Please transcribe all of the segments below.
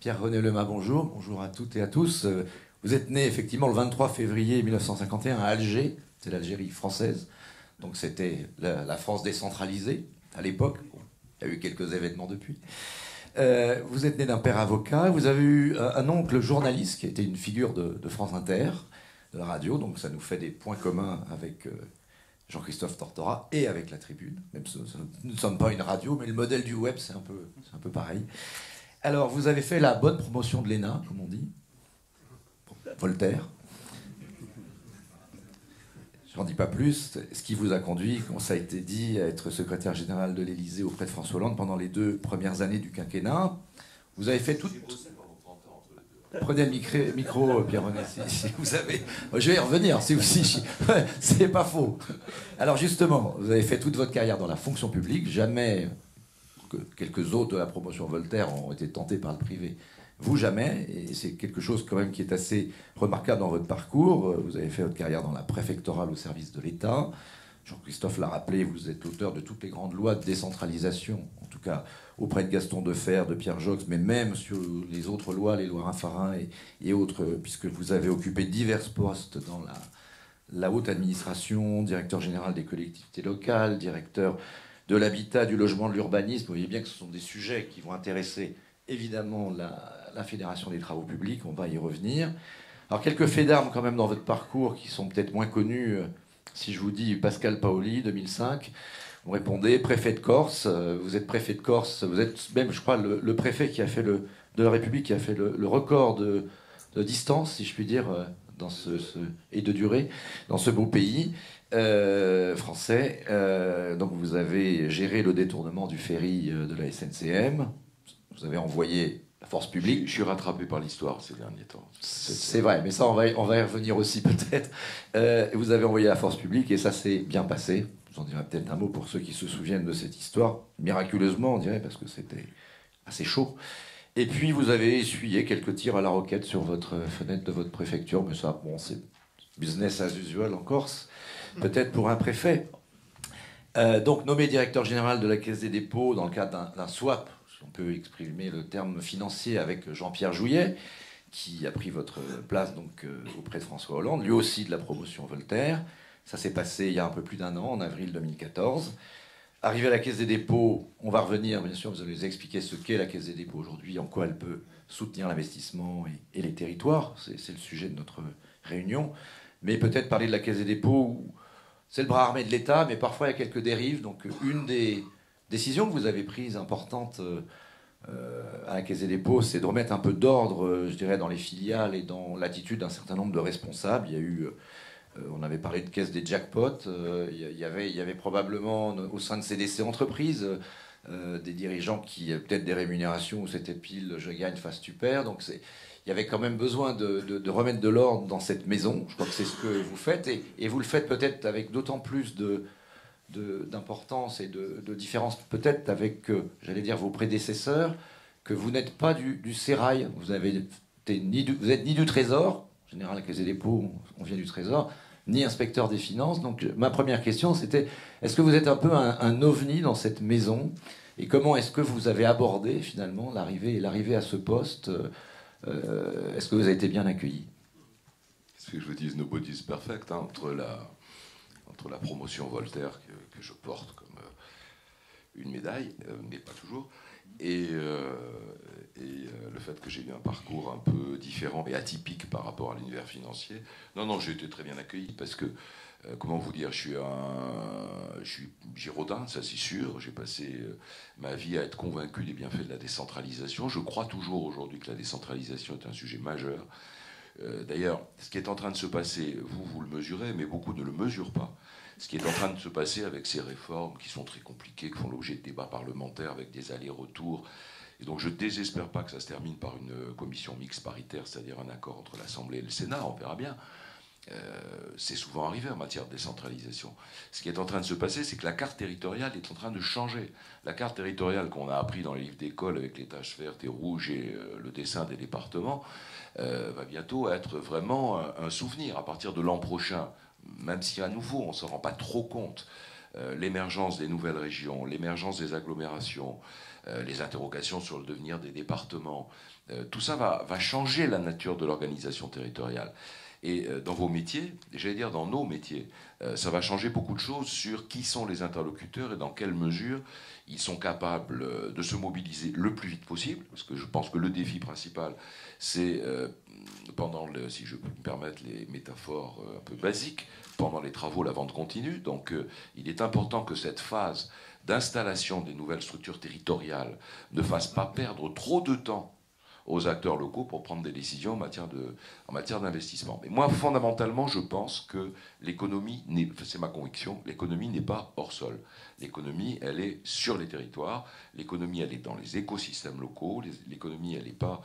Pierre-René Lema, bonjour. Bonjour à toutes et à tous. Vous êtes né effectivement le 23 février 1951 à Alger, c'est l'Algérie française. Donc c'était la France décentralisée à l'époque. Bon, il y a eu quelques événements depuis. Vous êtes né d'un père avocat. Vous avez eu un oncle journaliste qui était une figure de France Inter, de la radio. Donc ça nous fait des points communs avec Jean-Christophe Tortora et avec la Tribune. Même si nous ne sommes pas une radio, mais le modèle du web, c'est un peu pareil. Alors, vous avez fait la bonne promotion de l'ENA, comme on dit. Voltaire. Je n'en dis pas plus. Ce qui vous a conduit, comme ça a été dit, à être secrétaire général de l'Élysée auprès de François Hollande pendant les 2 premières années du quinquennat. Vous avez fait tout... Prenez le micro, Pierre-René, si vous avez... Je vais y revenir, si c'est pas faux. Alors justement, vous avez fait toute votre carrière dans la fonction publique. Jamais que quelques autres de la promotion Voltaire ont été tentés par le privé. Vous, jamais. Et c'est quelque chose quand même qui est assez remarquable dans votre parcours. Vous avez fait votre carrière dans la préfectorale au service de l'État. Jean-Christophe l'a rappelé, vous êtes l'auteur de toutes les grandes lois de décentralisation, en tout cas auprès de Gaston Defferre, de Pierre Joxe, mais même sur les autres lois, les lois Raffarin et autres, puisque vous avez occupé divers postes dans la haute administration, directeur général des collectivités locales, directeur de l'habitat, du logement, de l'urbanisme. Vous voyez bien que ce sont des sujets qui vont intéresser évidemment la Fédération des travaux publics, on va y revenir. Alors quelques faits d'armes quand même dans votre parcours qui sont peut-être moins connus. Si je vous dis Pascal Paoli, 2005, vous répondez préfet de Corse. Vous êtes préfet de Corse, vous êtes même, je crois, le préfet qui a fait de la République qui a fait le record de distance, si je puis dire, et de durée, dans ce beau pays français. Donc vous avez géré le détournement du ferry de la SNCM. Vous avez envoyé la force publique. Je suis rattrapé par l'histoire ces derniers temps. C'est vrai, mais ça, on va y revenir aussi peut-être. Vous avez envoyé la force publique et ça s'est bien passé. J'en dirai peut-être un mot pour ceux qui se souviennent de cette histoire. Miraculeusement, on dirait, parce que c'était assez chaud. Et puis, vous avez essuyé quelques tirs à la roquette sur votre fenêtre de votre préfecture. Mais ça, bon, c'est business as usual en Corse. Peut-être pour un préfet. Donc, nommé directeur général de la Caisse des dépôts dans le cadre d'un swap, si on peut exprimer le terme financier, avec Jean-Pierre Jouyet, qui a pris votre place donc, auprès de François Hollande, lui aussi de la promotion Voltaire. Ça s'est passé il y a un peu plus d'1 an, en avril 2014. Arrivé à la Caisse des dépôts, on va revenir, bien sûr, vous allez nous expliquer ce qu'est la Caisse des dépôts aujourd'hui, en quoi elle peut soutenir l'investissement et les territoires. C'est le sujet de notre réunion. Mais peut-être parler de la Caisse des dépôts, où c'est le bras armé de l'État, mais parfois il y a quelques dérives. Donc une des décisions que vous avez prises importantes à la Caisse des dépôts, c'est de remettre un peu d'ordre, je dirais, dans les filiales et dans l'attitude d'un certain nombre de responsables. Il y a eu... on avait parlé de caisse des jackpots. Il y avait probablement au sein de CDC Entreprises des dirigeants qui avaient peut-être des rémunérations où c'était pile je gagne face tu perds. Donc il y avait quand même besoin de remettre de l'ordre dans cette maison. Je crois que c'est ce que vous faites et vous le faites peut-être avec d'autant plus d'importance et de différence peut-être avec, j'allais dire, vos prédécesseurs, que vous n'êtes pas du sérail. Vous êtes ni du Trésor. En général, la Caisse des dépôts, on vient du Trésor, ni inspecteur des finances. Donc ma première question, c'était, est-ce que vous êtes un peu un ovni dans cette maison? Et comment est-ce que vous avez abordé finalement l'arrivée à ce poste? Est-ce que vous avez été bien accueilli? Ce que je vous dis, nobody's perfect, hein, entre la promotion Voltaire que je porte comme une médaille, mais pas toujours, et le fait que j'ai eu un parcours un peu différent et atypique par rapport à l'univers financier. Non, j'ai été très bien accueilli parce que, comment vous dire, je suis giraudin, ça c'est sûr. J'ai passé ma vie à être convaincu des bienfaits de la décentralisation. Je crois toujours aujourd'hui que la décentralisation est un sujet majeur. D'ailleurs, ce qui est en train de se passer, vous le mesurez, mais beaucoup ne le mesurent pas. Ce qui est en train de se passer avec ces réformes qui sont très compliquées, qui font l'objet de débats parlementaires avec des allers-retours. Et donc je ne désespère pas que ça se termine par une commission mixte paritaire, c'est-à-dire un accord entre l'Assemblée et le Sénat, on verra bien. C'est souvent arrivé en matière de décentralisation. Ce qui est en train de se passer, c'est que la carte territoriale est en train de changer. La carte territoriale qu'on a appris dans les livres d'école avec les taches vertes et rouges et le dessin des départements va bientôt être vraiment un souvenir à partir de l'an prochain. Même si à nouveau on ne s'en rend pas trop compte, l'émergence des nouvelles régions, l'émergence des agglomérations, les interrogations sur le devenir des départements, Tout ça va changer la nature de l'organisation territoriale. Et dans vos métiers, j'allais dire dans nos métiers, ça va changer beaucoup de choses sur qui sont les interlocuteurs et dans quelle mesure ils sont capables de se mobiliser le plus vite possible, parce que je pense que le défi principal, c'est, si je peux me permettre les métaphores un peu basiques, pendant les travaux, la vente continue. Donc il est important que cette phase d'installation des nouvelles structures territoriales ne fasse pas perdre trop de temps aux acteurs locaux pour prendre des décisions en matière d'investissement. Mais moi, fondamentalement, je pense que l'économie, c'est ma conviction, l'économie n'est pas hors sol. L'économie, elle est sur les territoires, l'économie, elle est dans les écosystèmes locaux, l'économie, elle n'est pas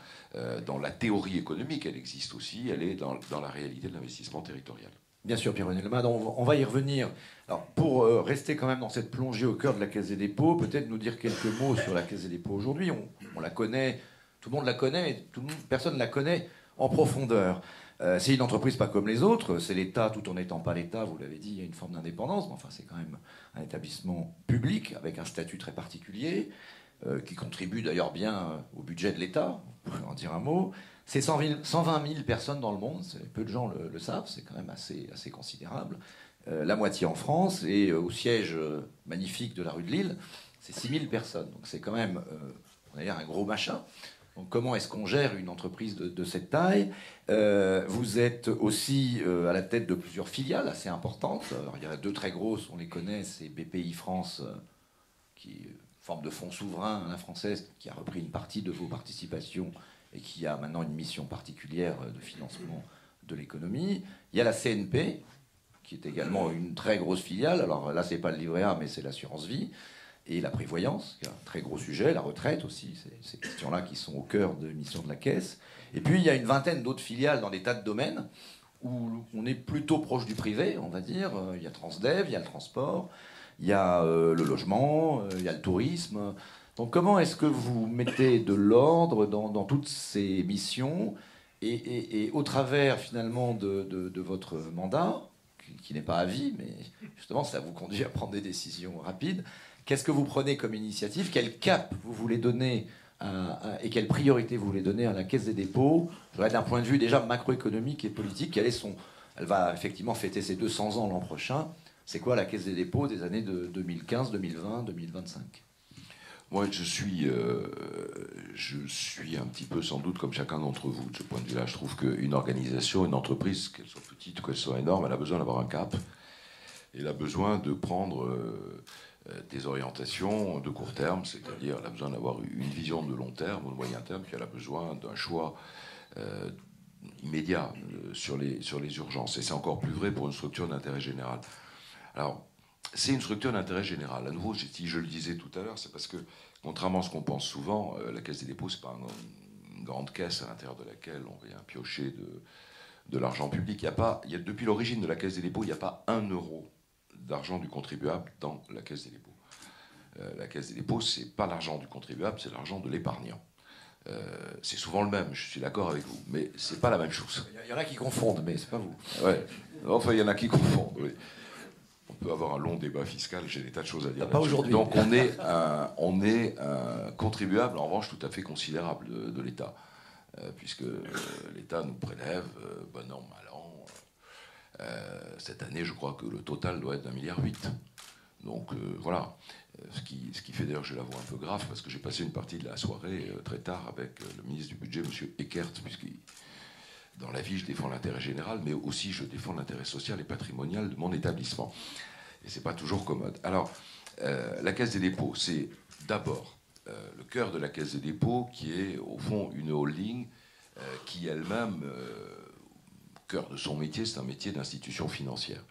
dans la théorie économique, elle existe aussi, elle est dans la réalité de l'investissement territorial. Bien sûr, Pierre-René Lemade, on va y revenir. Alors, pour rester quand même dans cette plongée au cœur de la Caisse des dépôts, peut-être nous dire quelques mots sur la Caisse des dépôts aujourd'hui. On la connaît. Tout le monde la connaît, mais personne ne la connaît en profondeur. C'est une entreprise pas comme les autres, c'est l'État tout en n'étant pas l'État, vous l'avez dit, il y a une forme d'indépendance, mais enfin c'est quand même un établissement public avec un statut très particulier, qui contribue d'ailleurs bien au budget de l'État, on pourrait en dire un mot. C'est 120 000 personnes dans le monde, peu de gens le savent, c'est quand même assez considérable. La moitié en France, et au siège magnifique de la rue de Lille, c'est 6 000 personnes. Donc c'est quand même, on va dire, un gros machin. Donc comment est-ce qu'on gère une entreprise de cette taille? Vous êtes aussi à la tête de plusieurs filiales assez importantes. Alors, il y en a deux très grosses, on les connaît, c'est BPI France, qui est une forme de fonds souverain, la française, qui a repris une partie de vos participations et qui a maintenant une mission particulière de financement de l'économie. Il y a la CNP, qui est également une très grosse filiale. Alors là, c'est pas le livret A, mais c'est l'assurance vie. Et la prévoyance, qui est un très gros sujet, la retraite aussi, ces questions-là qui sont au cœur de l'émission de la Caisse. Et puis il y a une vingtaine d'autres filiales dans des tas de domaines où on est plutôt proche du privé, on va dire. Il y a Transdev, il y a le transport, il y a le logement, il y a le tourisme. Donc comment est-ce que vous mettez de l'ordre dans toutes ces missions et au travers finalement de votre mandat, qui n'est pas à vie, mais justement ça vous conduit à prendre des décisions rapides. Qu'est-ce que vous prenez comme initiative? Quel cap vous voulez donner et quelle priorité vous voulez donner à la Caisse des dépôts? Je voudrais d'un point de vue déjà macroéconomique et politique, elle va effectivement fêter ses 200 ans l'an prochain. C'est quoi la Caisse des dépôts des années de 2015, 2020, 2025? Moi, je suis un petit peu, sans doute, comme chacun d'entre vous. De ce point de vue-là, je trouve qu'une organisation, une entreprise, qu'elle soit petite ou qu'elle soit énorme, elle a besoin d'avoir un cap. Et elle a besoin de prendre des orientations de court terme, c'est-à-dire elle a besoin d'avoir une vision de long terme ou de moyen terme, puis elle a besoin d'un choix immédiat sur les urgences. Et c'est encore plus vrai pour une structure d'intérêt général. Alors, c'est une structure d'intérêt général. À nouveau, si je le disais tout à l'heure, c'est parce que, contrairement à ce qu'on pense souvent, la Caisse des dépôts, c'est pas une grande caisse à l'intérieur de laquelle on vient piocher de l'argent public. Depuis l'origine de la Caisse des dépôts, il n'y a pas 1 euro d'argent du contribuable dans la Caisse des dépôts. La Caisse des dépôts, c'est pas l'argent du contribuable, c'est l'argent de l'épargnant. C'est souvent le même, je suis d'accord avec vous, mais c'est pas la même chose. Il y en a qui confondent, mais c'est pas vous. Ouais. Enfin, il y en a qui confondent, oui. On peut avoir un long débat fiscal, j'ai des tas de choses à dire. Pas aujourd'hui. Donc on est un contribuable, en revanche, tout à fait considérable de l'État, puisque l'État nous prélève, bon an, mal an. Cette année, je crois que le total doit être d'1,8 milliard. Donc voilà. Ce qui fait d'ailleurs, je l'avoue, un peu grave, parce que j'ai passé une partie de la soirée très tard avec le ministre du Budget, M. Eckert, puisque dans la vie, je défends l'intérêt général, mais aussi je défends l'intérêt social et patrimonial de mon établissement. Et c'est pas toujours commode. Alors, la Caisse des dépôts, c'est d'abord le cœur de la Caisse des dépôts, qui est au fond une holding qui elle-même, cœur de son métier, c'est un métier d'institution financière.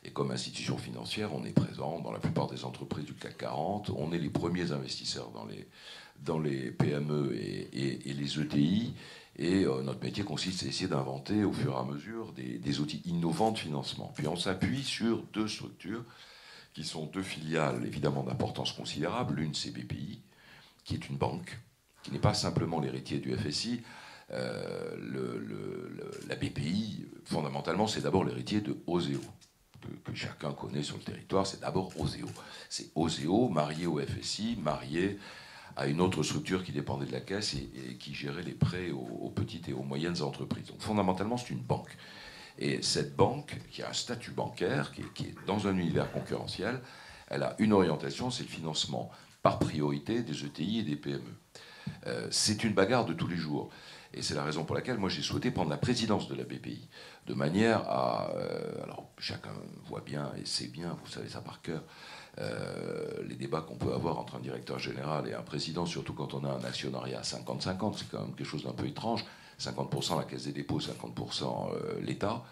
Et comme institution financière, on est présent dans la plupart des entreprises du CAC 40. On est les premiers investisseurs dans les PME et les ETI. Et notre métier consiste à essayer d'inventer au fur et à mesure des outils innovants de financement. Puis on s'appuie sur 2 structures qui sont 2 filiales évidemment d'importance considérable. L'une, c'est BPI, qui est une banque, qui n'est pas simplement l'héritier du FSI. La BPI, fondamentalement, c'est d'abord l'héritier de Oseo, que chacun connaît sur le territoire. C'est d'abord Oseo. C'est Oseo marié au FSI, marié à une autre structure qui dépendait de la Caisse et qui gérait les prêts aux petites et aux moyennes entreprises. Donc fondamentalement, c'est une banque. Et cette banque, qui a un statut bancaire, qui est dans un univers concurrentiel, elle a une orientation, c'est le financement par priorité des ETI et des PME. C'est une bagarre de tous les jours. Et c'est la raison pour laquelle moi j'ai souhaité prendre la présidence de la BPI, de manière à... alors chacun voit bien et sait bien, vous savez ça par cœur, les débats qu'on peut avoir entre un directeur général et un président, surtout quand on a un actionnariat à 50-50, c'est quand même quelque chose d'un peu étrange. 50% la Caisse des dépôts, 50% l'État.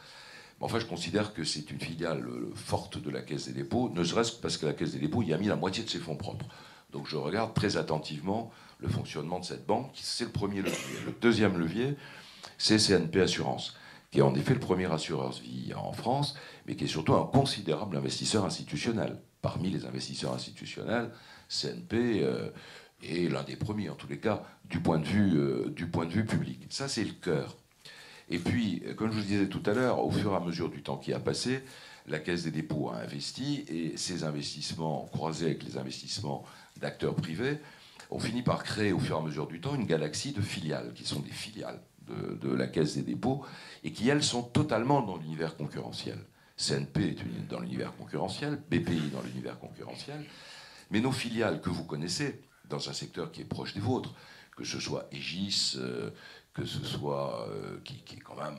Enfin, je considère que c'est une filiale forte de la Caisse des dépôts, ne serait-ce que parce que la Caisse des dépôts y a mis la moitié de ses fonds propres. Donc je regarde très attentivement le fonctionnement de cette banque. C'est le premier levier. Le deuxième levier, c'est CNP Assurance, qui est en effet le premier assureur vie en France, mais qui est surtout un considérable investisseur institutionnel. Parmi les investisseurs institutionnels, CNP est l'un des premiers, en tous les cas, du point de vue public. Ça, c'est le cœur. Et puis, comme je vous disais tout à l'heure, au fur et à mesure du temps qui a passé, la Caisse des dépôts a investi, et ces investissements, croisés avec les investissements d'acteurs privés, ont fini par créer, au fur et à mesure du temps, une galaxie de filiales, qui sont des filiales de la Caisse des dépôts, et qui, elles, sont totalement dans l'univers concurrentiel. CNP est dans l'univers concurrentiel, BPI dans l'univers concurrentiel, mais nos filiales que vous connaissez, dans un secteur qui est proche des vôtres, que ce soit Aegis, que ce soit qui quand même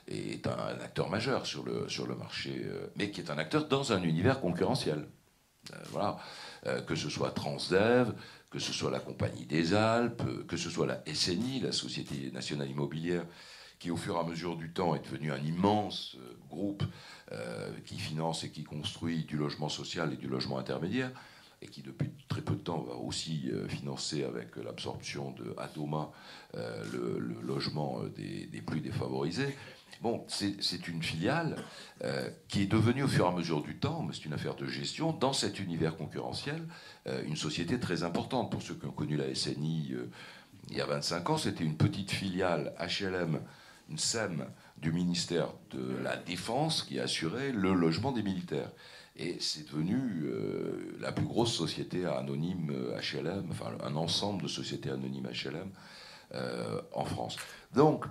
est un acteur majeur sur le marché, mais qui est un acteur dans un univers concurrentiel. Voilà. Que ce soit Transdev, que ce soit la Compagnie des Alpes, que ce soit la SNI, la Société Nationale Immobilière, qui au fur et à mesure du temps est devenu un immense groupe qui finance et qui construit du logement social et du logement intermédiaire, et qui depuis très peu de temps va aussi financer avec l'absorption de Atoma le logement des plus défavorisés. Bon, c'est une filiale qui est devenue au fur et à mesure du temps, mais c'est une affaire de gestion, dans cet univers concurrentiel, une société très importante. Pour ceux qui ont connu la SNI il y a 25 ans, c'était une petite filiale HLM, une SEM du ministère de la Défense qui assurait le logement des militaires. Et c'est devenu la plus grosse société anonyme HLM, enfin un ensemble de sociétés anonymes HLM en France. Donc,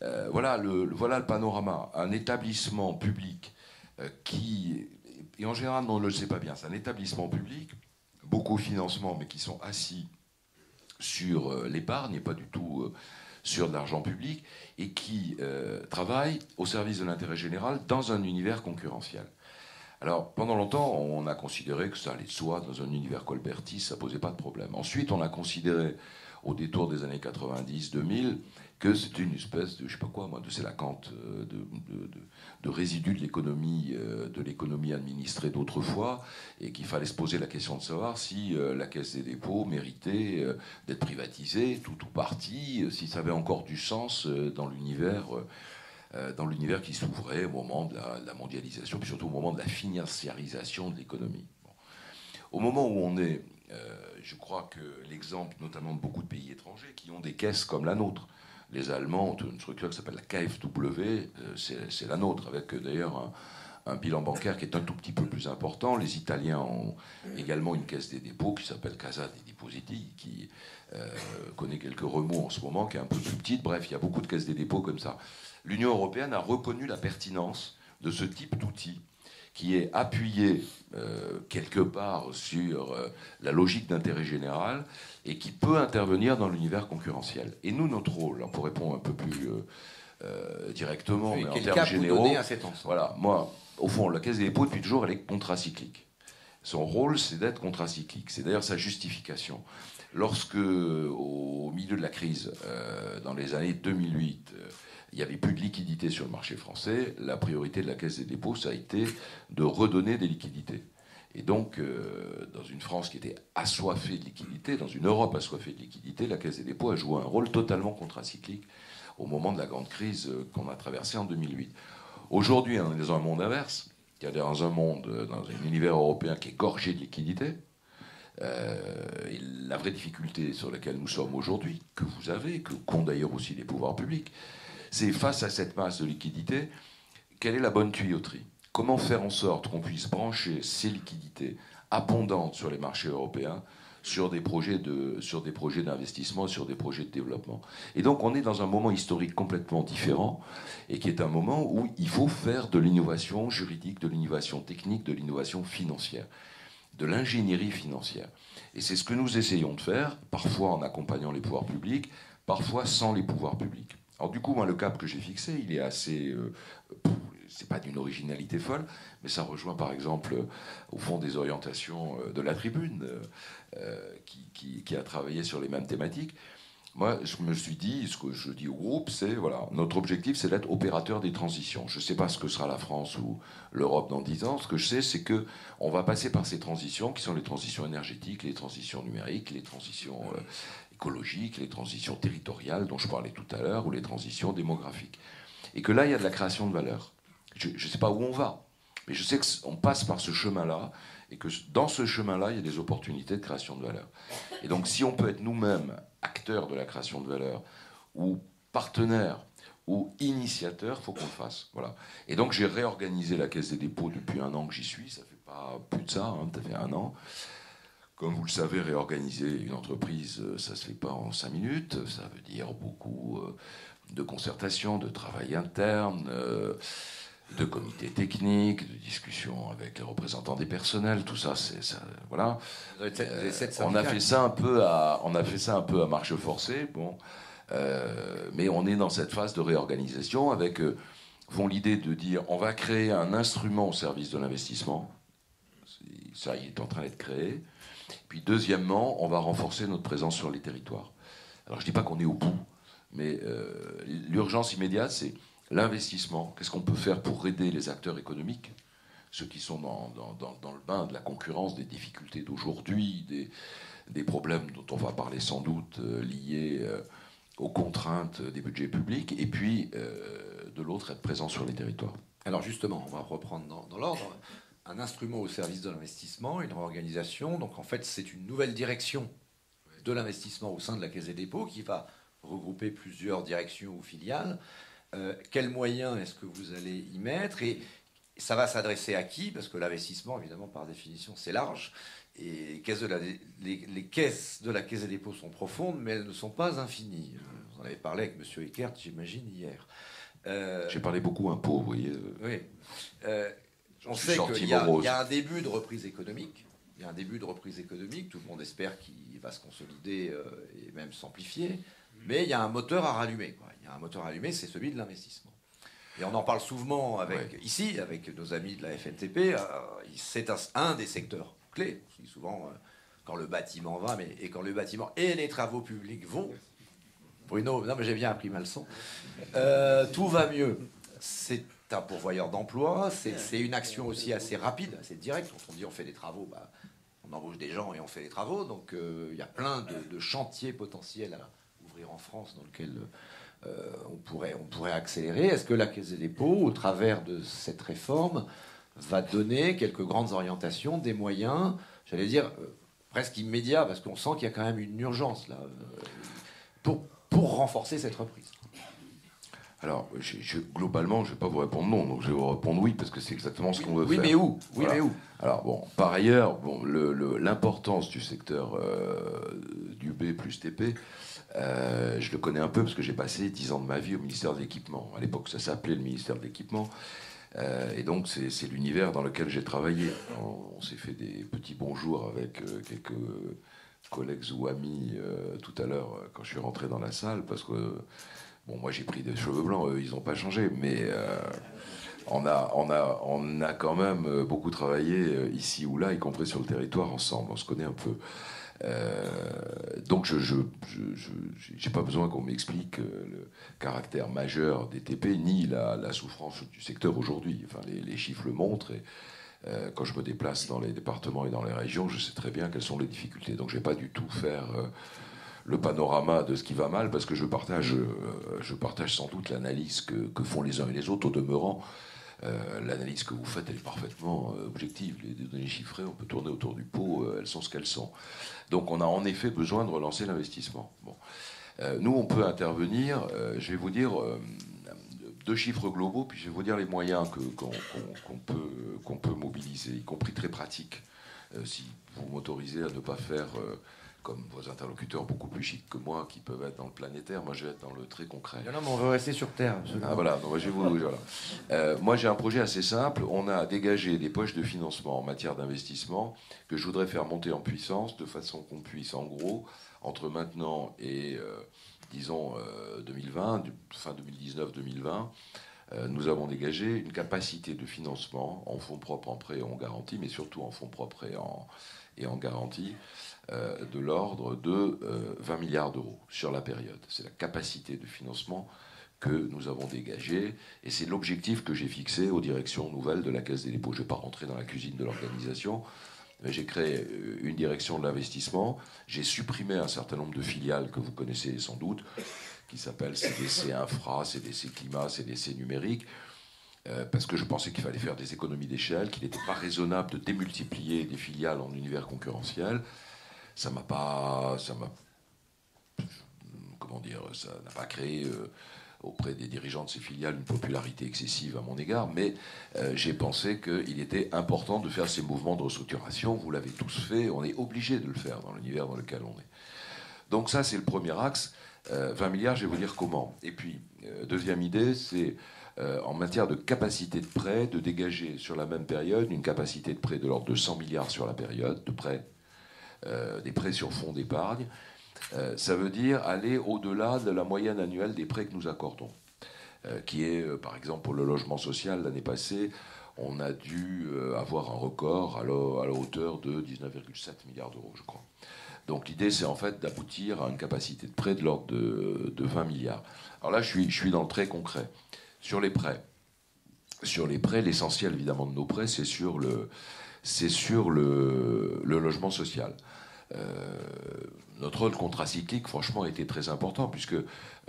voilà le panorama. Un établissement public qui, et en général on ne le sait pas bien, c'est un établissement public, beaucoup de financements, mais qui sont assis sur l'épargne et pas du tout sur de l'argent public, et qui travaille au service de l'intérêt général dans un univers concurrentiel. Alors, pendant longtemps, on a considéré que ça allait de soi, dans un univers colbertiste, ça ne posait pas de problème. Ensuite, on a considéré, au détour des années 90-2000, que c'était une espèce de, je sais pas quoi, moi, de sélacanthe, de résidu de l'économie administrée d'autrefois, et qu'il fallait se poser la question de savoir si la Caisse des dépôts méritait d'être privatisée, tout ou partie, si ça avait encore du sens dans l'univers qui s'ouvrait au moment de la mondialisation, puis surtout au moment de la financiarisation de l'économie. Bon. Au moment où on est, je crois que l'exemple notamment de beaucoup de pays étrangers qui ont des caisses comme la nôtre, les Allemands ont une structure qui s'appelle la KfW, c'est la nôtre, avec d'ailleurs un bilan bancaire qui est un tout petit peu plus important. Les Italiens ont également une caisse des dépôts qui s'appelle Casa dei Depositi, qui connaît quelques remous en ce moment, qui est un peu plus petite. Bref, il y a beaucoup de caisses des dépôts comme ça. L'Union européenne a reconnu la pertinence de ce type d'outil qui est appuyé quelque part sur la logique d'intérêt général et qui peut intervenir dans l'univers concurrentiel. Et nous, notre rôle, pour répondre un peu plus directement, mais en termes généraux, voilà, moi, au fond, la Caisse des dépôts, depuis toujours, elle est contracyclique. Son rôle, c'est d'être contracyclique. C'est d'ailleurs sa justification. Lorsque, au milieu de la crise, dans les années 2008, il n'y avait plus de liquidité sur le marché français, la priorité de la Caisse des dépôts, ça a été de redonner des liquidités. Et donc, dans une France qui était assoiffée de liquidité, dans une Europe assoiffée de liquidité, la Caisse des dépôts a joué un rôle totalement contracyclique au moment de la grande crise qu'on a traversée en 2008. Aujourd'hui, on est dans un monde inverse, c'est-à-dire dans un univers européen qui est gorgé de liquidités. Et la vraie difficulté sur laquelle nous sommes aujourd'hui, que vous avez, qu'ont d'ailleurs aussi les pouvoirs publics, c'est face à cette masse de liquidités, quelle est la bonne tuyauterie ? Comment faire en sorte qu'on puisse brancher ces liquidités abondantes sur les marchés européens sur des projets d'investissement, sur des projets de développement. Et donc on est dans un moment historique complètement différent, et qui est un moment où il faut faire de l'innovation juridique, de l'innovation technique, de l'innovation financière, de l'ingénierie financière. Et c'est ce que nous essayons de faire, parfois en accompagnant les pouvoirs publics, parfois sans les pouvoirs publics. Alors du coup, moi, le cap que j'ai fixé, il est assez... c'est pas d'une originalité folle, mais ça rejoint par exemple, au fond, des orientations de la Tribune, qui a travaillé sur les mêmes thématiques. Moi, je me suis dit, ce que je dis au groupe, c'est, voilà, notre objectif, c'est d'être opérateur des transitions. Je ne sais pas ce que sera la France ou l'Europe dans 10 ans. Ce que je sais, c'est qu'on va passer par ces transitions, qui sont les transitions énergétiques, les transitions numériques, les transitions écologiques, les transitions territoriales, dont je parlais tout à l'heure, ou les transitions démographiques. Et que là, il y a de la création de valeur. Je ne sais pas où on va, mais je sais qu'on passe par ce chemin-là, et que dans ce chemin-là, il y a des opportunités de création de valeur. Et donc, si on peut être nous-mêmes acteurs de la création de valeur, ou partenaires, ou initiateurs, il faut qu'on le fasse. Voilà. Et donc, j'ai réorganisé la Caisse des dépôts depuis 1 an que j'y suis. Ça fait pas plus de ça, hein, ça fait 1 an. Comme vous le savez, réorganiser une entreprise, ça ne se fait pas en 5 minutes. Ça veut dire beaucoup de concertation, de travail interne, de comités techniques, de discussions avec les représentants des personnels, tout ça, c'est ça, voilà. On a fait ça un peu à marche forcée, bon, mais on est dans cette phase de réorganisation avec l'idée de dire on va créer un instrument au service de l'investissement. Ça, il est en train d'être créé. Puis deuxièmement, on va renforcer notre présence sur les territoires. Alors je dis pas qu'on est au bout, mais l'urgence immédiate, c'est l'investissement. Qu'est-ce qu'on peut faire pour aider les acteurs économiques, ceux qui sont dans le bain de la concurrence, des difficultés d'aujourd'hui, des problèmes dont on va parler sans doute liés aux contraintes des budgets publics, et puis de l'autre, être présent sur les territoires. Alors justement, on va reprendre dans l'ordre. Un instrument au service de l'investissement, une réorganisation. Donc en fait, c'est une nouvelle direction de l'investissement au sein de la Caisse des dépôts qui va regrouper plusieurs directions ou filiales. Quels moyens est-ce que vous allez y mettre? Et ça va s'adresser à qui? Parce que l'investissement, évidemment, par définition, c'est large. Et les caisses de la Caisse des dépôts sont profondes, mais elles ne sont pas infinies. Vous en avez parlé avec M. Eckert, j'imagine, hier. J'ai parlé beaucoup impôts, vous voyez. Oui. On sait qu'il y a un début de reprise économique. Il y a un début de reprise économique. Tout le monde espère qu'il va se consolider et même s'amplifier. Mais il y a un moteur à rallumer, quoi. Il y a un moteur à rallumer, c'est celui de l'investissement. Et on en parle souvent ici, avec nos amis de la FNTP. C'est un des secteurs clés. Je dis souvent, quand le bâtiment va, et quand le bâtiment et les travaux publics vont, Bruno, non mais j'ai bien appris ma leçon, tout va mieux. C'est un pourvoyeur d'emploi, c'est une action aussi assez rapide, assez directe. Quand on dit on fait des travaux, on embauche des gens et on fait des travaux. Donc il y a plein de chantiers potentiels à ouvrir en France dans lesquels on pourrait accélérer. Est-ce que la Caisse des dépôts, au travers de cette réforme, va donner quelques grandes orientations, des moyens, j'allais dire, presque immédiats, parce qu'on sent qu'il y a quand même une urgence là, pour renforcer cette reprise? Alors, globalement, je ne vais pas vous répondre non, donc je vais vous répondre oui, parce que c'est exactement ce qu'on veut faire. Oui, mais où? Oui, voilà. Mais où? Alors, bon, par ailleurs, l'importance du secteur du B plus TP, je le connais un peu, parce que j'ai passé 10 ans de ma vie au ministère de l'Équipement. À l'époque, ça s'appelait le ministère de l'Équipement. Et donc, c'est l'univers dans lequel j'ai travaillé. On s'est fait des petits bonjours avec quelques collègues ou amis tout à l'heure, quand je suis rentré dans la salle, parce que... Bon, moi j'ai pris des cheveux blancs, eux, ils n'ont pas changé, mais on a quand même beaucoup travaillé ici ou là, y compris sur le territoire ensemble. On se connaît un peu. Donc je n'ai pas besoin qu'on m'explique le caractère majeur des TP ni la souffrance du secteur aujourd'hui. Enfin, les chiffres le montrent. Et, quand je me déplace dans les départements et dans les régions, je sais très bien quelles sont les difficultés. Donc je ne vais pas du tout faire le panorama de ce qui va mal, parce que je partage sans doute l'analyse que font les uns et les autres. Au demeurant, l'analyse que vous faites, elle est parfaitement objective. Les données chiffrées, on peut tourner autour du pot, elles sont ce qu'elles sont. Donc on a en effet besoin de relancer l'investissement. Bon. Nous, on peut intervenir, je vais vous dire 2 chiffres globaux, puis je vais vous dire les moyens qu'on peut mobiliser, y compris très pratiques. si vous m'autorisez à ne pas faire comme vos interlocuteurs beaucoup plus chics que moi, qui peuvent être dans le planétaire, moi je vais être dans le très concret. Non, mais on veut rester sur Terre. Ah, voilà, donc, voilà. Moi j'ai un projet assez simple. On a dégagé des poches de financement en matière d'investissement que je voudrais faire monter en puissance de façon qu'on puisse, en gros, entre maintenant et, disons, 2020, fin 2019-2020, nous avons dégagé une capacité de financement en fonds propres, en prêt et en garantie, mais surtout en fonds propres et en garantie, de l'ordre de 20 milliards d'euros sur la période. C'est la capacité de financement que nous avons dégagée, et c'est l'objectif que j'ai fixé aux directions nouvelles de la Caisse des dépôts. Je ne vais pas rentrer dans la cuisine de l'organisation, mais j'ai créé une direction de l'investissement, j'ai supprimé un certain nombre de filiales que vous connaissez sans doute, qui s'appellent CDC Infra, CDC Climat, CDC Numérique, parce que je pensais qu'il fallait faire des économies d'échelle, qu'il n'était pas raisonnable de démultiplier des filiales en univers concurrentiel. Ça n'a pas créé auprès des dirigeants de ces filiales une popularité excessive à mon égard, mais j'ai pensé qu'il était important de faire ces mouvements de restructuration. Vous l'avez tous fait, on est obligé de le faire dans l'univers dans lequel on est. Donc ça, c'est le premier axe. 20 milliards, je vais vous dire comment. Et puis, deuxième idée, c'est en matière de capacité de prêt, de dégager sur la même période une capacité de prêt de l'ordre de 100 milliards sur la période de prêt, des prêts sur fonds d'épargne. Ça veut dire aller au-delà de la moyenne annuelle des prêts que nous accordons, qui est, par exemple, pour le logement social, l'année passée, on a dû avoir un record à la hauteur de 19,7 milliards d'euros, je crois. Donc l'idée, c'est en fait d'aboutir à une capacité de prêt de l'ordre de 20 milliards. Alors là, je suis dans le très concret. Sur les prêts, l'essentiel, évidemment, de nos prêts, c'est sur le logement social. Notre rôle contracyclique, franchement, était très important, puisque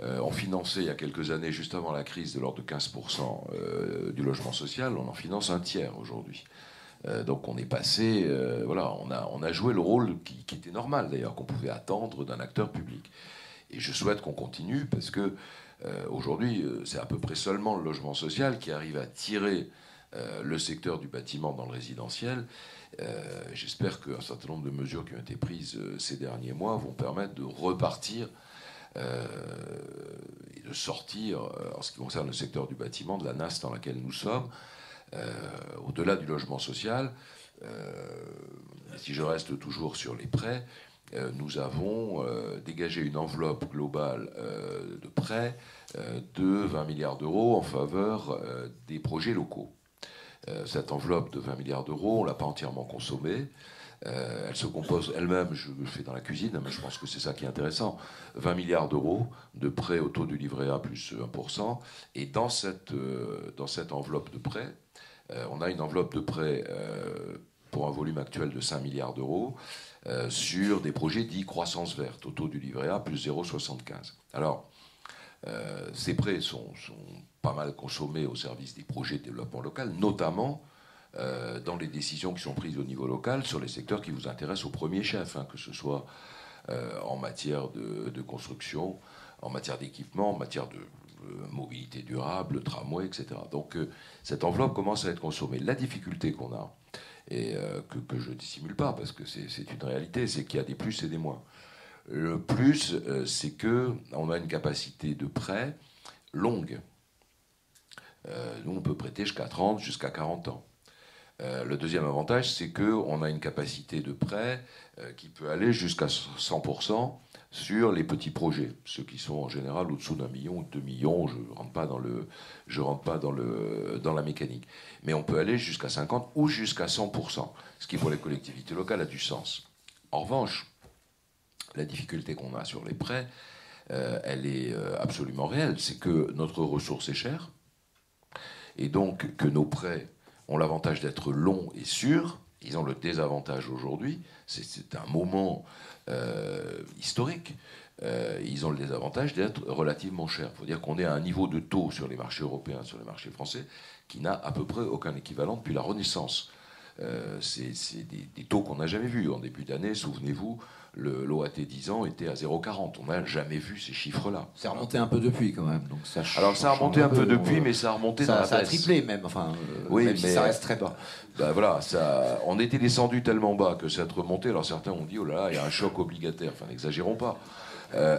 on finançait, il y a quelques années, juste avant la crise, de l'ordre de 15% du logement social. On en finance un tiers aujourd'hui. Donc on est passé, voilà, on a joué le rôle qui était normal, d'ailleurs, qu'on pouvait attendre d'un acteur public. Et je souhaite qu'on continue, parce que aujourd'hui, c'est à peu près seulement le logement social qui arrive à tirer le secteur du bâtiment dans le résidentiel. J'espère qu'un certain nombre de mesures qui ont été prises ces derniers mois vont permettre de repartir et de sortir, en ce qui concerne le secteur du bâtiment, de la nasse dans laquelle nous sommes, au-delà du logement social. Si je reste toujours sur les prêts, nous avons dégagé une enveloppe globale de prêts de 20 milliards d'euros en faveur des projets locaux. Cette enveloppe de 20 milliards d'euros, on ne l'a pas entièrement consommée. Elle se compose elle-même, je le fais dans la cuisine, mais je pense que c'est ça qui est intéressant, 20 milliards d'euros de prêts au taux du livret A plus 1%. Et dans cette enveloppe de prêts, on a une enveloppe de prêts pour un volume actuel de 5 milliards d'euros sur des projets dits croissance verte, au taux du livret A plus 0,75. Alors, ces prêts sont pas mal consommés au service des projets de développement local, notamment dans les décisions qui sont prises au niveau local sur les secteurs qui vous intéressent au premier chef, que ce soit en matière de construction, en matière d'équipement, en matière de mobilité durable, tramway, etc. Donc cette enveloppe commence à être consommée. La difficulté qu'on a, et que je ne dissimule pas, parce que c'est une réalité, c'est qu'il y a des plus et des moins. Le plus, c'est qu'on a une capacité de prêt longue. Nous, on peut prêter jusqu'à 30, jusqu'à 40 ans. Le deuxième avantage, c'est qu'on a une capacité de prêt qui peut aller jusqu'à 100% sur les petits projets, ceux qui sont en général au-dessous d'1 million ou de 2 millions. Je ne rentre pas dans la mécanique. Mais on peut aller jusqu'à 50 ou jusqu'à 100%, ce qui pour les collectivités locales a du sens. En revanche, la difficulté qu'on a sur les prêts, elle est absolument réelle. C'est que notre ressource est chère, et donc que nos prêts ont l'avantage d'être longs et sûrs. Ils ont le désavantage aujourd'hui, c'est un moment historique, ils ont le désavantage d'être relativement chers. Il faut dire qu'on est à un niveau de taux sur les marchés européens, sur les marchés français, qui n'a à peu près aucun équivalent depuis la Renaissance C'est des taux qu'on n'a jamais vus. En début d'année, souvenez-vous, l'OAT 10 ans était à 0,40. On n'a jamais vu ces chiffres-là. C'est remonté un peu depuis quand même. Donc alors ça a remonté un peu depuis, mais ça a remonté dans la baisse. Ça a triplé même, enfin, oui, même si ça reste très bas. Ben voilà, on était descendu tellement bas que cette remontée, alors certains ont dit, oh là là, il y a un choc obligataire. Enfin, n'exagérons pas.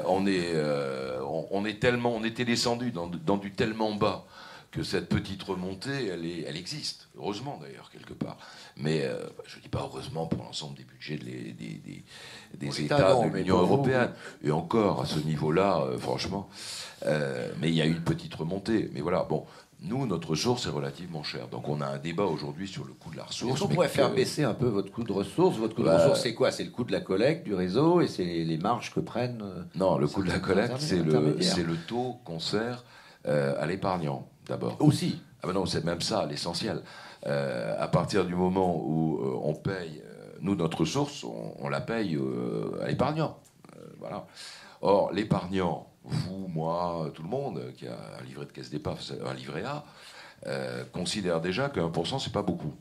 On était descendu dans du tellement bas que cette petite remontée, elle existe, heureusement d'ailleurs, quelque part. Mais je ne dis pas heureusement pour l'ensemble des budgets des États de l'Union européenne. Et encore, à ce niveau-là, franchement. Mais il y a eu une petite remontée. Mais voilà, bon, nous, notre ressource est relativement chère. Donc on a un débat aujourd'hui sur le coût de la ressource. Est-ce qu'on pourrait faire baisser un peu votre coût de ressource? Votre coût de ressource, c'est quoi? C'est le coût de la collecte du réseau et c'est les marges que prennent... Non, le coût de la collecte, c'est le taux qu'on sert à l'épargnant. D'abord. Aussi. Ah ben non, c'est même ça l'essentiel. À partir du moment où on paye, nous, notre ressource, on la paye à l'épargnant. Voilà. Or, l'épargnant, vous, moi, tout le monde qui a un livret de caisse d'épargne, un livret A, considère déjà que 1%, c'est pas beaucoup.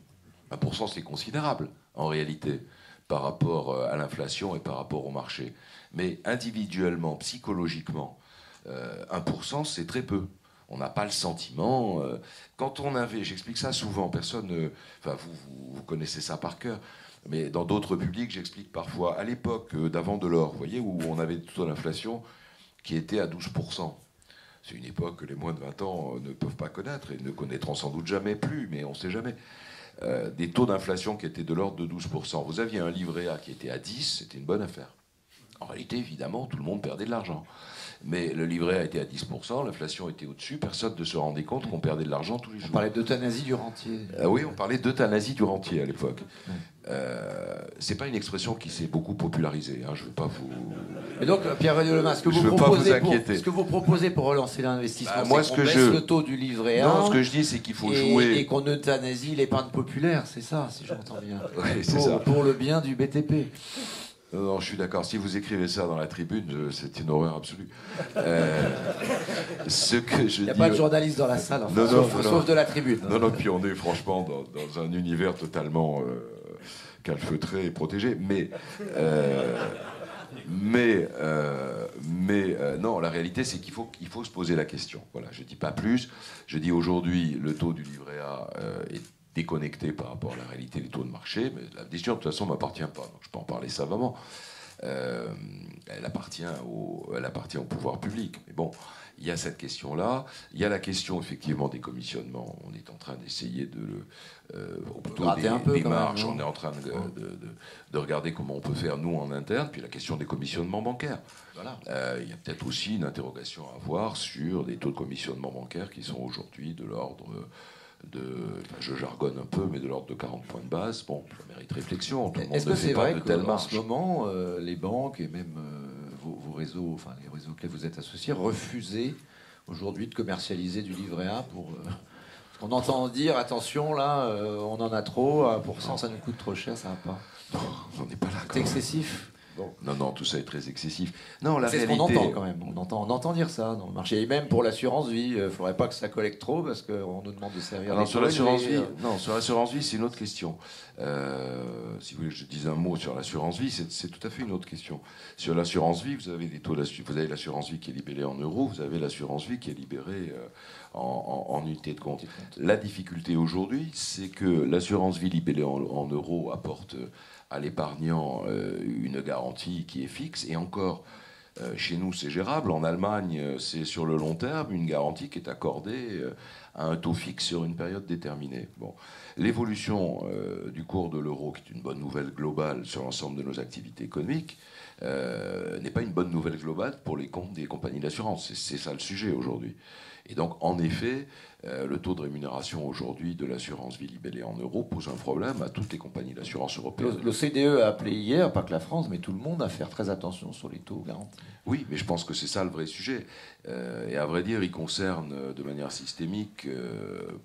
1%, c'est considérable, en réalité, par rapport à l'inflation et par rapport au marché. Mais individuellement, psychologiquement, 1%, c'est très peu. On n'a pas le sentiment. Quand on avait, j'explique ça souvent, personne. Enfin, vous connaissez ça par cœur, mais dans d'autres publics, j'explique parfois. À l'époque d'avant Delors, vous voyez, où on avait des taux d'inflation qui étaient à 12%. C'est une époque que les moins de 20 ans ne peuvent pas connaître et ne connaîtront sans doute jamais plus, mais on ne sait jamais. Des taux d'inflation qui étaient de l'ordre de 12%. Vous aviez un livret A qui était à 10, c'était une bonne affaire. En réalité, évidemment, tout le monde perdait de l'argent. Mais le livret a été à 10%, l'inflation était au-dessus, personne ne se rendait compte qu'on perdait de l'argent tous les jours. On parlait d'euthanasie du rentier. Oui, on parlait d'euthanasie du rentier à l'époque. C'est pas une expression qui s'est beaucoup popularisée. Hein, je veux pas vous. Et donc, Pierre Lema, ce que vous proposez pour relancer l'investissement, c'est qu'on baisse le taux du livret A. Non, ce que je dis, c'est qu'il faut jouer et qu'on euthanasie l'épargne populaire, c'est ça, si j'entends bien. Oui, c'est ça. Pour le bien du BTP. Non, je suis d'accord. Si vous écrivez ça dans la tribune, c'est une horreur absolue. Ce que je Il n'y a pas de journaliste dans la salle, enfin, sauf de la tribune. Non, puis on est franchement dans un univers totalement calfeutré et protégé. Non, la réalité, c'est qu'il faut se poser la question. Voilà, je dis pas plus. Je dis aujourd'hui, le taux du livret A est déconnecté par rapport à la réalité des taux de marché, mais la décision de toute façon ne m'appartient pas, donc je peux en parler savamment. Elle appartient au pouvoir public. Mais bon, il y a cette question-là. Il y a la question effectivement des commissionnements. On est en train d'essayer des marges. On est en train de regarder comment on peut faire nous en interne. Puis la question des commissionnements bancaires. Voilà. Il y a peut-être aussi une interrogation à avoir sur des taux de commissionnement bancaire qui sont aujourd'hui de l'ordre je jargonne un peu, mais de l'ordre de 40 points de base. Bon, ça mérite réflexion. Est-ce que c'est vrai qu'en ce moment, les banques et même vos réseaux, enfin les réseaux auxquels vous êtes associés, refusaient aujourd'hui de commercialiser du livret A pour... On entend dire, attention, là, on en a trop, 1%, ça nous coûte trop cher, ça va pas. Non, on n'est pas là. C'est excessif. Bon. Non, tout ça est très excessif. Non, la réalité... réalité... C'est ce qu'on entend quand même. On entend dire ça dans le marché. Et même pour l'assurance vie, il ne faudrait pas que ça collecte trop parce qu'on nous demande de servir. Non, sur l'assurance vie, sur l'assurance vie, c'est une autre question. Si vous voulez que je dise un mot sur l'assurance vie, c'est tout à fait une autre question. Sur l'assurance vie, vous avez des taux vous avez l'assurance vie qui est libellée en euros, vous avez l'assurance vie qui est libérée en unité de compte. La difficulté aujourd'hui, c'est que l'assurance vie libellée en euros apporte à l'épargnant une garantie qui est fixe, et encore, chez nous c'est gérable. En Allemagne, c'est sur le long terme une garantie qui est accordée à un taux fixe sur une période déterminée. Bon. L'évolution du cours de l'euro, qui est une bonne nouvelle globale sur l'ensemble de nos activités économiques, n'est pas une bonne nouvelle globale pour les comptes des compagnies d'assurance. C'est ça le sujet aujourd'hui. Et donc, en effet, le taux de rémunération aujourd'hui de l'assurance vie libellée en euros pose un problème à toutes les compagnies d'assurance européennes. L'OCDE a appelé hier, pas que la France, mais tout le monde, à faire très attention sur les taux garantis. Oui, mais je pense que c'est ça le vrai sujet. Et à vrai dire, il concerne de manière systémique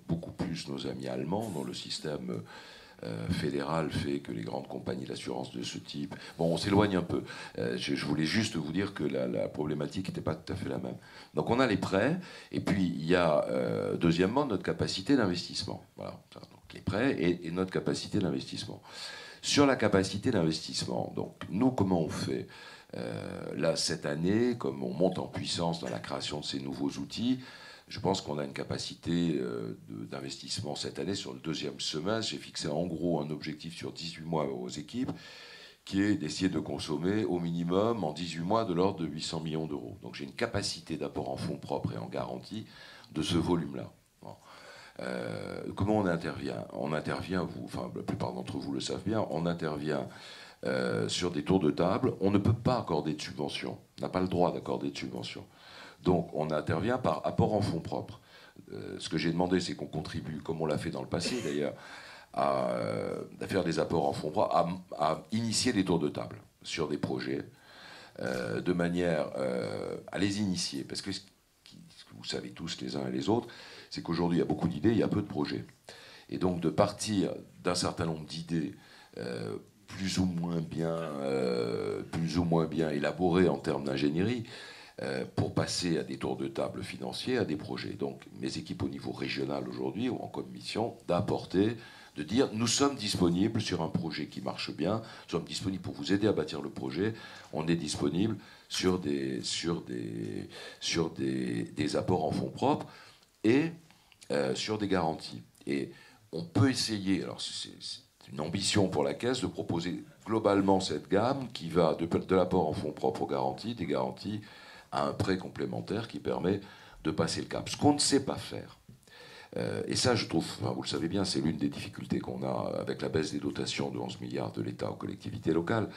beaucoup plus nos amis allemands, dont le système fédéral fait que les grandes compagnies d'assurance de ce type... Bon, on s'éloigne un peu. Je voulais juste vous dire que la problématique n'était pas tout à fait la même. Donc on a les prêts, et puis il y a, deuxièmement, notre capacité d'investissement. Voilà. Donc, les prêts et notre capacité d'investissement. Sur la capacité d'investissement, donc nous, comment on fait là, cette année, comme on monte en puissance dans la création de ces nouveaux outils, je pense qu'on a une capacité d'investissement cette année sur le deuxième semestre. J'ai fixé en gros un objectif sur 18 mois aux équipes, qui est d'essayer de consommer au minimum en 18 mois de l'ordre de 800 millions d'euros. Donc j'ai une capacité d'apport en fonds propres et en garantie de ce volume-là. Bon. Comment on intervient? On intervient, la plupart d'entre vous le savent bien, on intervient sur des tours de table. On ne peut pas accorder de subvention, on n'a pas le droit d'accorder de subvention. Donc on intervient par apport en fonds propres. Ce que j'ai demandé, c'est qu'on contribue, comme on l'a fait dans le passé d'ailleurs, à faire des apports en fonds propres, à initier des tours de table sur des projets, de manière à les initier. Parce que ce que vous savez tous les uns et les autres, c'est qu'aujourd'hui, il y a beaucoup d'idées, il y a peu de projets. Et donc de partir d'un certain nombre d'idées plus ou moins bien élaborées en termes d'ingénierie, pour passer à des tours de table financiers, à des projets. Donc mes équipes au niveau régional aujourd'hui ont comme mission d'apporter, de dire nous sommes disponibles sur un projet qui marche bien, nous sommes disponibles pour vous aider à bâtir le projet, on est disponible sur des apports en fonds propres et sur des garanties. Et on peut essayer, alors c'est une ambition pour la Caisse, de proposer globalement cette gamme qui va de l'apport en fonds propres aux garanties, des garanties à un prêt complémentaire qui permet de passer le cap. Ce qu'on ne sait pas faire, et ça je trouve, vous le savez bien, c'est l'une des difficultés qu'on a avec la baisse des dotations de 11 milliards de l'État aux collectivités locales.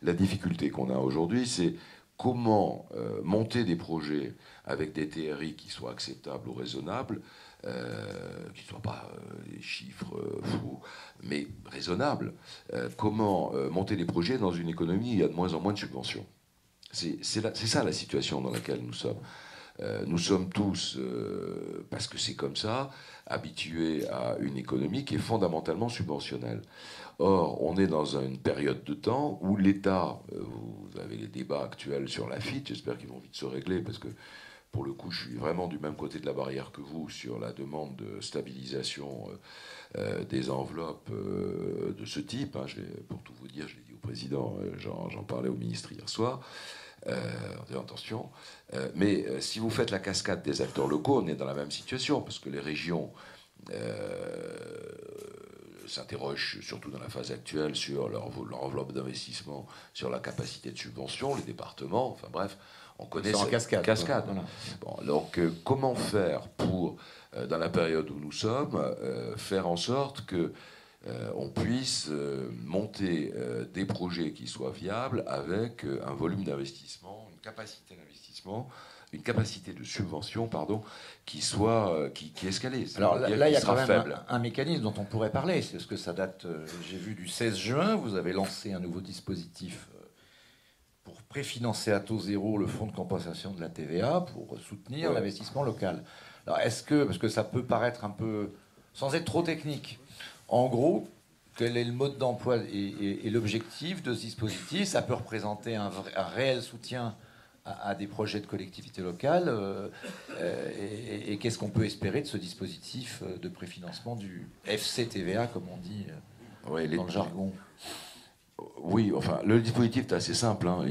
La difficulté qu'on a aujourd'hui, c'est comment monter des projets avec des TRI qui soient acceptables ou raisonnables, qui ne soient pas des chiffres fous, mais raisonnables. Comment monter des projets dans une économie où il y a de moins en moins de subventions. C'est ça la situation dans laquelle nous sommes. Nous sommes tous, parce que c'est comme ça, habitués à une économie qui est fondamentalement subventionnelle. Or, on est dans une période de temps où l'État, vous avez les débats actuels sur la FIT, j'espère qu'ils vont vite se régler, parce que pour le coup, je suis vraiment du même côté de la barrière que vous sur la demande de stabilisation des enveloppes de ce type. Hein. Pour tout vous dire, je l'ai dit au président, j'en parlais au ministre hier soir. Attention. Mais si vous faites la cascade des acteurs locaux, on est dans la même situation, parce que les régions s'interrogent, surtout dans la phase actuelle, sur leur enveloppe d'investissement, sur la capacité de subvention, les départements, enfin bref, on connaît cette cascade. Voilà. Bon, donc comment faire pour, dans la période où nous sommes, faire en sorte que on puisse monter des projets qui soient viables avec un volume d'investissement, une capacité d'investissement, une capacité de subvention, pardon, qui est escalée. Alors là, il y a quand même un mécanisme dont on pourrait parler, c'est parce que ça date, j'ai vu, du 16 juin, vous avez lancé un nouveau dispositif pour préfinancer à taux zéro le fonds de compensation de la TVA pour soutenir l'investissement local. Alors est-ce que, parce que ça peut paraître un peu, sans être trop technique, en gros, quel est le mode d'emploi et l'objectif de ce dispositif? Ça peut représenter un réel soutien à des projets de collectivités locales. Et qu'est-ce qu'on peut espérer de ce dispositif de préfinancement du FCTVA, comme on dit dans le jargon? Oui, enfin, le dispositif est assez simple. Hein.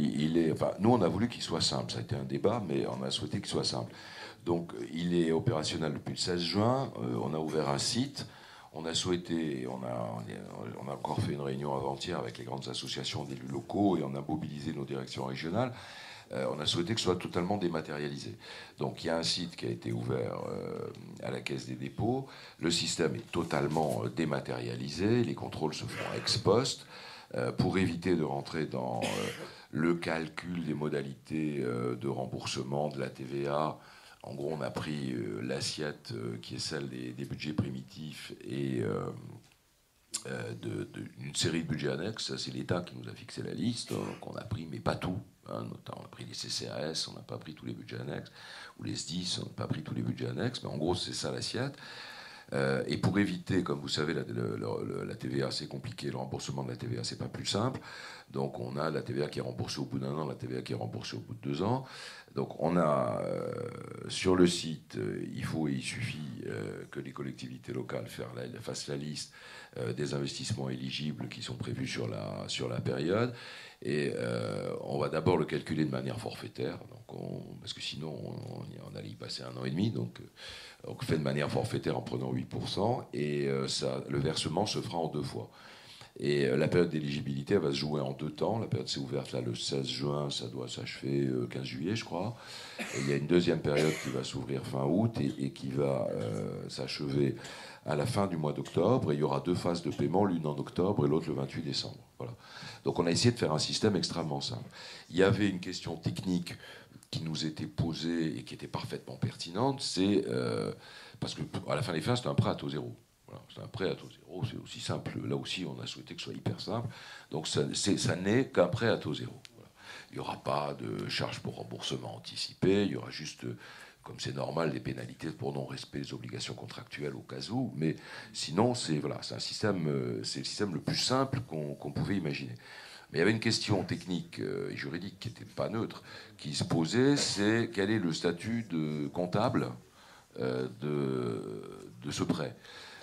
Nous, on a voulu qu'il soit simple. Ça a été un débat, mais on a souhaité qu'il soit simple. Donc, il est opérationnel depuis le 16 juin. On a ouvert un site. On a souhaité, on a encore fait une réunion avant-hier avec les grandes associations d'élus locaux et on a mobilisé nos directions régionales. On a souhaité que ce soit totalement dématérialisé. Donc il y a un site qui a été ouvert à la Caisse des dépôts. Le système est totalement dématérialisé. Les contrôles se font ex post pour éviter de rentrer dans le calcul des modalités de remboursement de la TVA. En gros, on a pris l'assiette qui est celle des budgets primitifs et d'une série de budgets annexes. Ça, c'est l'État qui nous a fixé la liste. Donc on a pris, mais pas tout. Hein, notamment, on a pris les CCAS, on n'a pas pris tous les budgets annexes, ou les SDIS, on n'a pas pris tous les budgets annexes. Mais en gros, c'est ça l'assiette. Et pour éviter, comme vous savez, la TVA c'est compliqué, le remboursement de la TVA c'est pas plus simple. Donc on a la TVA qui est remboursée au bout d'un an, la TVA qui est remboursée au bout de 2 ans. Donc on a sur le site, il suffit que les collectivités locales fassent la liste des investissements éligibles qui sont prévus sur la période. Et on va d'abord le calculer de manière forfaitaire, parce que sinon on allait y passer 1 an et demi. Donc on fait de manière forfaitaire en prenant 8%, et le versement se fera en 2 fois. Et la période d'éligibilité va se jouer en 2 temps. La période s'est ouverte là le 16 juin, ça doit s'achever 15 juillet, je crois. Et il y a une deuxième période qui va s'ouvrir fin août et qui va s'achever à la fin du mois d'octobre. Et il y aura 2 phases de paiement, l'une en octobre et l'autre le 28 décembre. Voilà. Donc on a essayé de faire un système extrêmement simple. Il y avait une question technique qui nous était posée et qui était parfaitement pertinente, c'est parce qu'à la fin des fins, c'est un prêt à taux zéro. Voilà, c'est un prêt à taux zéro, c'est aussi simple. Là aussi, on a souhaité que ce soit hyper simple. Donc ça n'est qu'un prêt à taux zéro. Voilà. Il n'y aura pas de charge pour remboursement anticipé, il y aura juste, comme c'est normal, des pénalités pour non-respect des obligations contractuelles au cas où. Mais sinon, c'est un système, c'est le système le plus simple qu'on pouvait imaginer. Mais il y avait une question technique et juridique qui n'était pas neutre, qui se posait, c'est quel est le statut de comptable de ce prêt.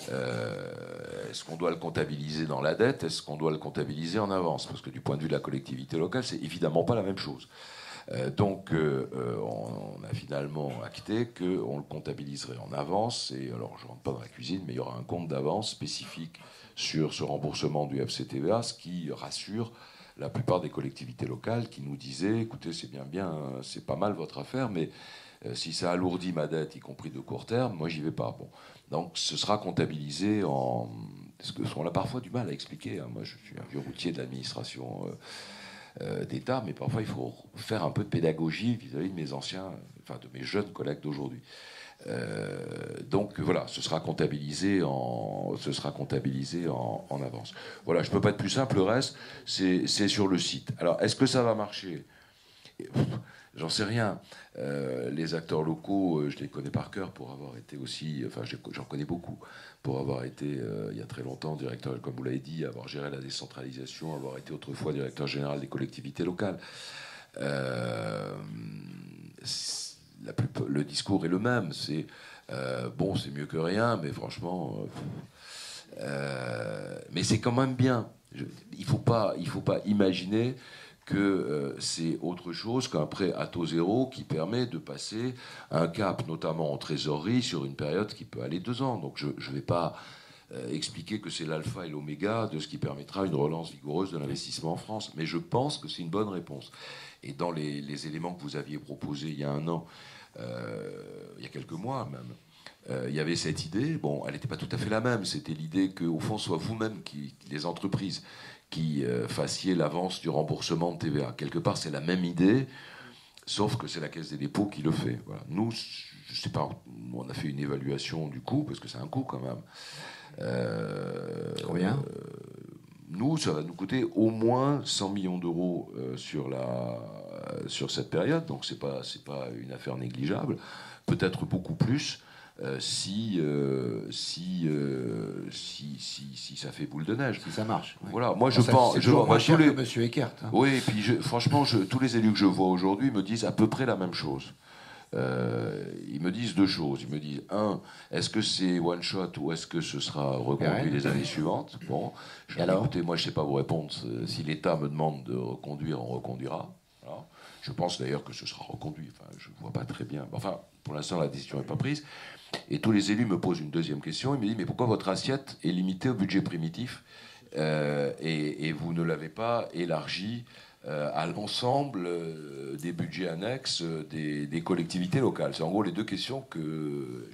Est-ce qu'on doit le comptabiliser dans la dette? Est-ce qu'on doit le comptabiliser en avance? Parce que du point de vue de la collectivité locale, c'est évidemment pas la même chose. Donc on a finalement acté qu'on le comptabiliserait en avance. Et alors je ne rentre pas dans la cuisine, mais il y aura un compte d'avance spécifique sur ce remboursement du FCTVA, ce qui rassure la plupart des collectivités locales qui nous disaient, écoutez, c'est bien, c'est pas mal votre affaire, mais si ça alourdit ma dette, y compris de court terme, moi j'y vais pas. Bon. Donc ce sera comptabilisé en... Parce qu'on a parfois du mal à expliquer. Hein. Moi je suis un vieux routier de l'administration d'État, mais parfois il faut faire un peu de pédagogie vis-à-vis de mes de mes jeunes collègues d'aujourd'hui. Donc voilà, ce sera comptabilisé en avance. Voilà, je peux pas être plus simple. Le reste, c'est sur le site. Alors, est-ce que ça va marcher? J'en sais rien. Les acteurs locaux, je les connais par cœur pour avoir été aussi... Enfin, j'en connais beaucoup. Pour avoir été, il y a très longtemps, directeur, comme vous l'avez dit, avoir géré la décentralisation, avoir été autrefois directeur général des collectivités locales. Le discours est le même. C'est bon, c'est mieux que rien, mais franchement... mais c'est quand même bien. Il faut pas imaginer que c'est autre chose qu'un prêt à taux zéro qui permet de passer un cap, notamment en trésorerie, sur une période qui peut aller 2 ans. Donc je ne vais pas expliquer que c'est l'alpha et l'oméga de ce qui permettra une relance vigoureuse de l'investissement en France. Mais je pense que c'est une bonne réponse. Et dans les éléments que vous aviez proposés il y a 1 an, il y a quelques mois même, il y avait cette idée, bon, elle n'était pas tout à fait la même, c'était l'idée qu'au fond, soit vous-même, les entreprises, qui fassiez l'avance du remboursement de TVA. Quelque part, c'est la même idée, sauf que c'est la Caisse des dépôts qui le fait. Voilà. Nous, je sais pas, on a fait une évaluation du coût, parce que c'est un coût quand même. Combien Nous, ça va nous coûter au moins 100 millions d'euros sur cette période, donc c'est pas une affaire négligeable, peut-être beaucoup plus. Si ça fait boule de neige. Si ça marche. Ouais. Voilà, moi je pense. C'est toujours moins cher que Monsieur Eckert. Hein. Oui, et puis franchement, tous les élus que je vois aujourd'hui me disent à peu près la même chose. Ils me disent 2 choses. Ils me disent, 1, est-ce que c'est one shot ou est-ce que ce sera reconduit les années suivantes? Bon, je dis, écoutez, moi je ne sais pas vous répondre. Si l'État me demande de reconduire, on reconduira. Voilà. Je pense d'ailleurs que ce sera reconduit. Enfin, je ne vois pas très bien. Enfin, pour l'instant, la décision n'est pas prise. Et tous les élus me posent une deuxième question. Ils me disent, mais pourquoi votre assiette est limitée au budget primitif et vous ne l'avez pas élargi à l'ensemble des budgets annexes des collectivités locales? C'est en gros les 2 questions que...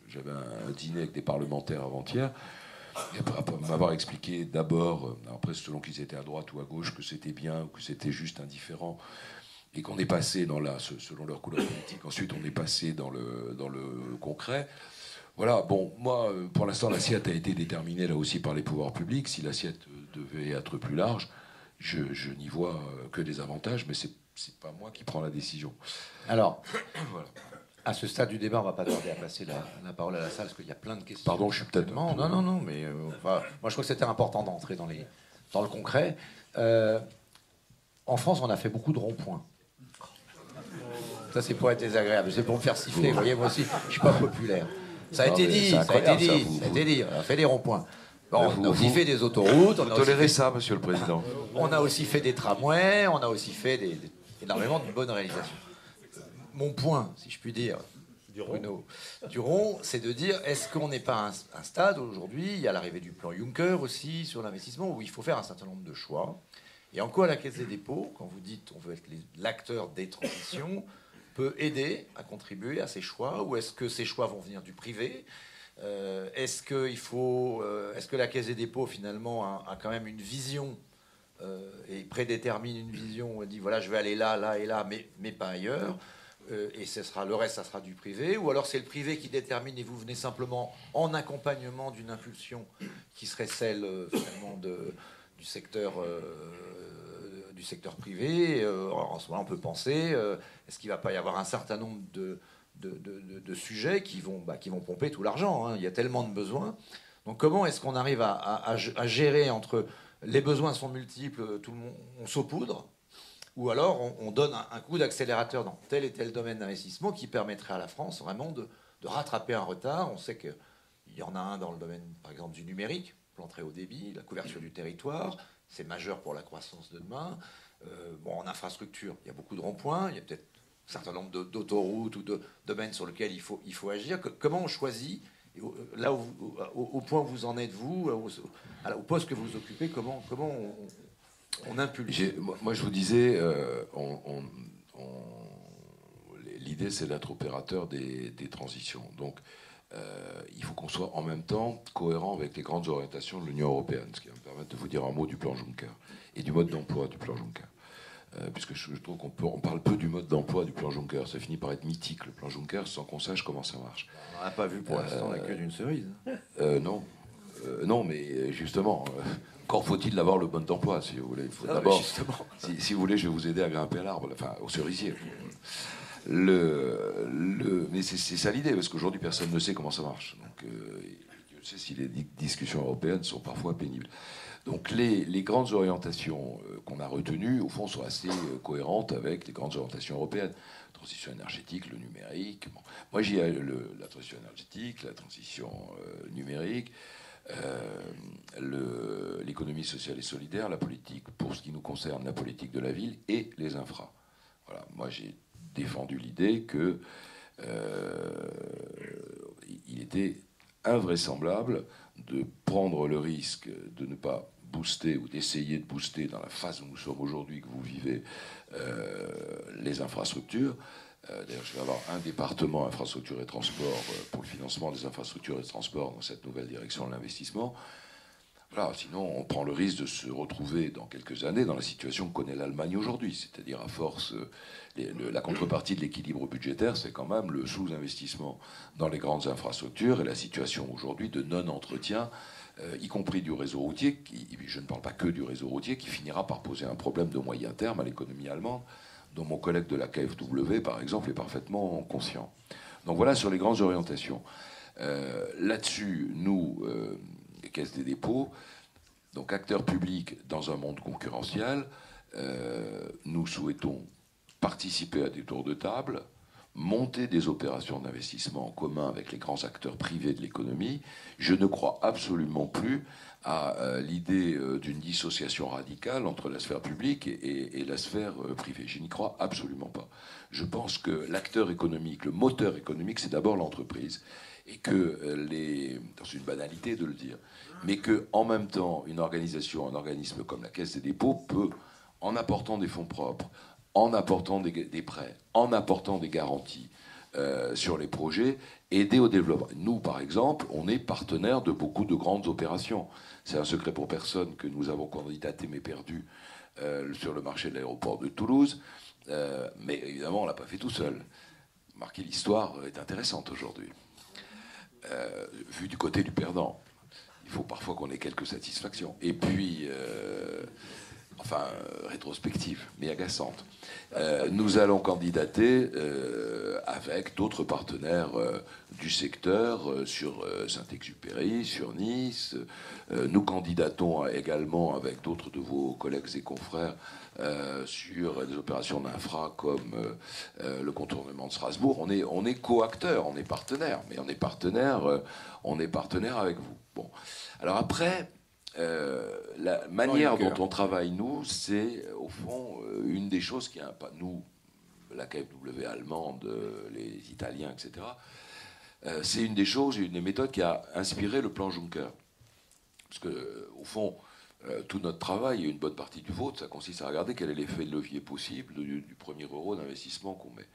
J'avais un dîner avec des parlementaires avant-hier. Et après m'avoir expliqué d'abord, après selon qu'ils étaient à droite ou à gauche, que c'était bien ou que c'était juste indifférent, et qu'on est passé selon leur couleur politique, ensuite on est passé dans le concret. Voilà, bon, moi, pour l'instant, l'assiette a été déterminée là aussi par les pouvoirs publics. Si l'assiette devait être plus large, je n'y vois que des avantages, mais c'est pas moi qui prends la décision. Alors, voilà. À ce stade du débat, on ne va pas tarder à passer la parole à la salle, parce qu'il y a plein de questions. Pardon, je suis peut-être... Non, mais enfin, moi je crois que c'était important d'entrer dans le concret. En France, on a fait beaucoup de ronds-points. Ça, c'est pour être désagréable. C'est pour me faire siffler. Vous voyez, moi aussi, je ne suis pas populaire. Ça a été dit. On a fait des ronds-points. Bon, on a aussi fait des autoroutes. Vous tolérez ça, Monsieur le Président? On a aussi fait des tramways. On a aussi fait énormément de bonnes réalisations. Mon point, si je puis dire, Bruno Duron, c'est de dire, est-ce qu'on n'est pas un stade aujourd'hui, il y a l'arrivée du plan Juncker aussi sur l'investissement, où il faut faire un certain nombre de choix. Et en quoi la Caisse des dépôts, quand vous dites on veut être l'acteur des transitions, peut aider à contribuer à ces choix, ou est-ce que ces choix vont venir du privé? Est-ce que la Caisse des dépôts finalement a quand même une vision et prédétermine une vision où elle dit voilà, je vais aller là, là et là, mais pas ailleurs, et le reste, ça sera du privé, ou alors c'est le privé qui détermine et vous venez simplement en accompagnement d'une impulsion qui serait celle finalement du secteur privé. En ce moment, on peut penser, est-ce qu'il ne va pas y avoir un certain nombre de sujets qui vont pomper tout l'argent, hein. Il y a tellement de besoins. Donc comment est-ce qu'on arrive à gérer entre les besoins sont multiples, tout le monde, on saupoudre, ou alors on donne un coup d'accélérateur dans tel et tel domaine d'investissement qui permettrait à la France vraiment de rattraper un retard. On sait qu'il y en a un dans le domaine, par exemple, du numérique, plan très haut débit, la couverture du territoire, c'est majeur pour la croissance de demain. En infrastructure, il y a beaucoup de ronds-points, il y a peut-être un certain nombre d'autoroutes ou de domaines sur lesquels il faut agir. Comment on choisit, là au point où vous en êtes, vous, au poste que vous occupez, comment on impulse? Moi, je vous disais, l'idée, c'est d'être opérateur des transitions. Donc, il faut qu'on soit en même temps cohérent avec les grandes orientations de l'Union européenne, ce qui va me permettre de vous dire un mot du plan Juncker et du mode d'emploi du plan Juncker. Puisque je trouve qu'on parle peu du mode d'emploi du plan Juncker. Ça finit par être mythique, le plan Juncker, sans qu'on sache comment ça marche. On n'a pas vu pour l'instant la queue d'une cerise. Non. Non, mais justement, encore faut-il avoir le mode d'emploi, si vous voulez. Il faut d'abord, si vous voulez, je vais vous aider à grimper à l'arbre, enfin au cerisier. Mais c'est ça l'idée, parce qu'aujourd'hui, personne ne sait comment ça marche. Donc, je sais si les discussions européennes sont parfois pénibles. Donc, les grandes orientations qu'on a retenues, au fond, sont assez cohérentes avec les grandes orientations européennes. Transition énergétique, le numérique. Bon. Moi, j'y ai la transition énergétique, la transition numérique, l'économie sociale et solidaire, la politique, pour ce qui nous concerne, la politique de la ville et les infras. Voilà. Moi, j'ai défendu l'idée que il était invraisemblable de prendre le risque de ne pas booster ou d'essayer de booster dans la phase où nous sommes aujourd'hui, que vous vivez, les infrastructures. D'ailleurs, je vais avoir un département infrastructure et transport pour le financement des infrastructures et transports dans cette nouvelle direction de l'investissement. Voilà, sinon, on prend le risque de se retrouver dans quelques années dans la situation que connaît l'Allemagne aujourd'hui. C'est-à-dire, à force, la contrepartie de l'équilibre budgétaire, c'est quand même le sous-investissement dans les grandes infrastructures et la situation aujourd'hui de non-entretien, y compris du réseau routier, je ne parle pas que du réseau routier, qui finira par poser un problème de moyen terme à l'économie allemande, dont mon collègue de la KfW, par exemple, est parfaitement conscient. Donc voilà sur les grandes orientations. Là-dessus, nous... Caisse des dépôts, donc acteurs publics dans un monde concurrentiel, nous souhaitons participer à des tours de table, monter des opérations d'investissement en commun avec les grands acteurs privés de l'économie. Je ne crois absolument plus à l'idée d'une dissociation radicale entre la sphère publique et la sphère privée. Je n'y crois absolument pas. Je pense que l'acteur économique, le moteur économique, c'est d'abord l'entreprise. Et que c'est une banalité de le dire, mais que en même temps, un organisme comme la Caisse des dépôts peut, en apportant des fonds propres, en apportant des prêts, en apportant des garanties sur les projets, aider au développement. Nous, par exemple, on est partenaire de beaucoup de grandes opérations. C'est un secret pour personne que nous avons candidaté mais perdu sur le marché de l'aéroport de Toulouse, mais évidemment, on l'a pas fait tout seul. Marquez, l'histoire est intéressante aujourd'hui. Vu du côté du perdant, il faut parfois qu'on ait quelques satisfactions. Et puis, enfin rétrospective, mais agaçante. Nous allons candidater avec d'autres partenaires du secteur sur Saint-Exupéry, sur Nice. Nous candidatons également avec d'autres de vos collègues et confrères sur des opérations d'infra comme le contournement de Strasbourg. On est co-acteurs, on est partenaires, mais on est partenaires avec vous. Bon. Alors après, la manière dont on travaille, nous, c'est au fond une des choses qui a pas nous, la KfW allemande, les Italiens, etc. C'est une des choses, une des méthodes qui a inspiré le plan Juncker. Parce que au fond, tout notre travail, et une bonne partie du vôtre, ça consiste à regarder quel est l'effet de levier possible du premier euro d'investissement qu'on met.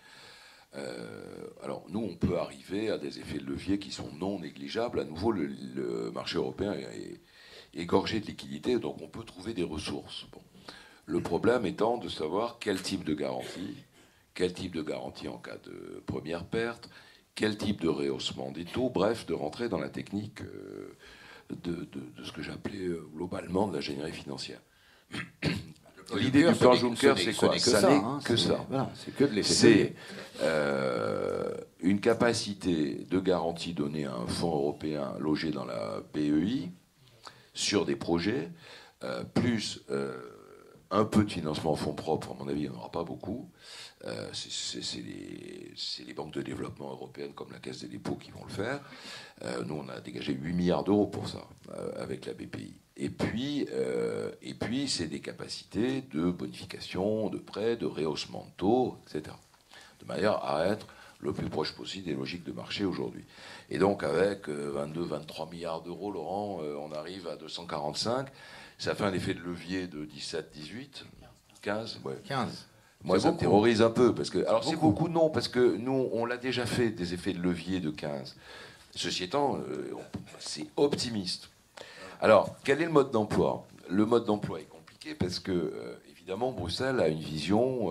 Alors nous, on peut arriver à des effets de levier qui sont non négligeables. À nouveau, le marché européen est égorgé de liquidités, donc on peut trouver des ressources. Bon. Le problème étant de savoir quel type de garantie en cas de première perte, quel type de rehaussement des taux, bref, de rentrer dans la technique de ce que j'appelais globalement de l'ingénierie financière. L'idée du plan Juncker, c'est quoi? Ça n'est que ça. Voilà, c'est que de l'effet. C'est une capacité de garantie donnée à un fonds européen logé dans la BEI sur des projets, plus un peu de financement en fonds propres, à mon avis, il n'y en aura pas beaucoup. C'est les banques de développement européennes comme la Caisse des dépôts qui vont le faire. Nous, on a dégagé 8 milliards d'euros pour ça, avec la BPI. Et puis c'est des capacités de bonification, de prêts, de rehaussement de taux, etc. De manière à être le plus proche possible des logiques de marché aujourd'hui. Et donc, avec 22-23 milliards d'euros, Laurent, on arrive à 245. Ça fait un effet de levier de 17, 18, 15. Ouais. 15. Moi, ça me terrorise un peu. Parce que, alors, c'est beaucoup, non, parce que nous, on l'a déjà fait, des effets de levier de 15. Ceci étant, c'est optimiste. Alors, quel est le mode d'emploi? Le mode d'emploi est compliqué parce que, évidemment, Bruxelles a une vision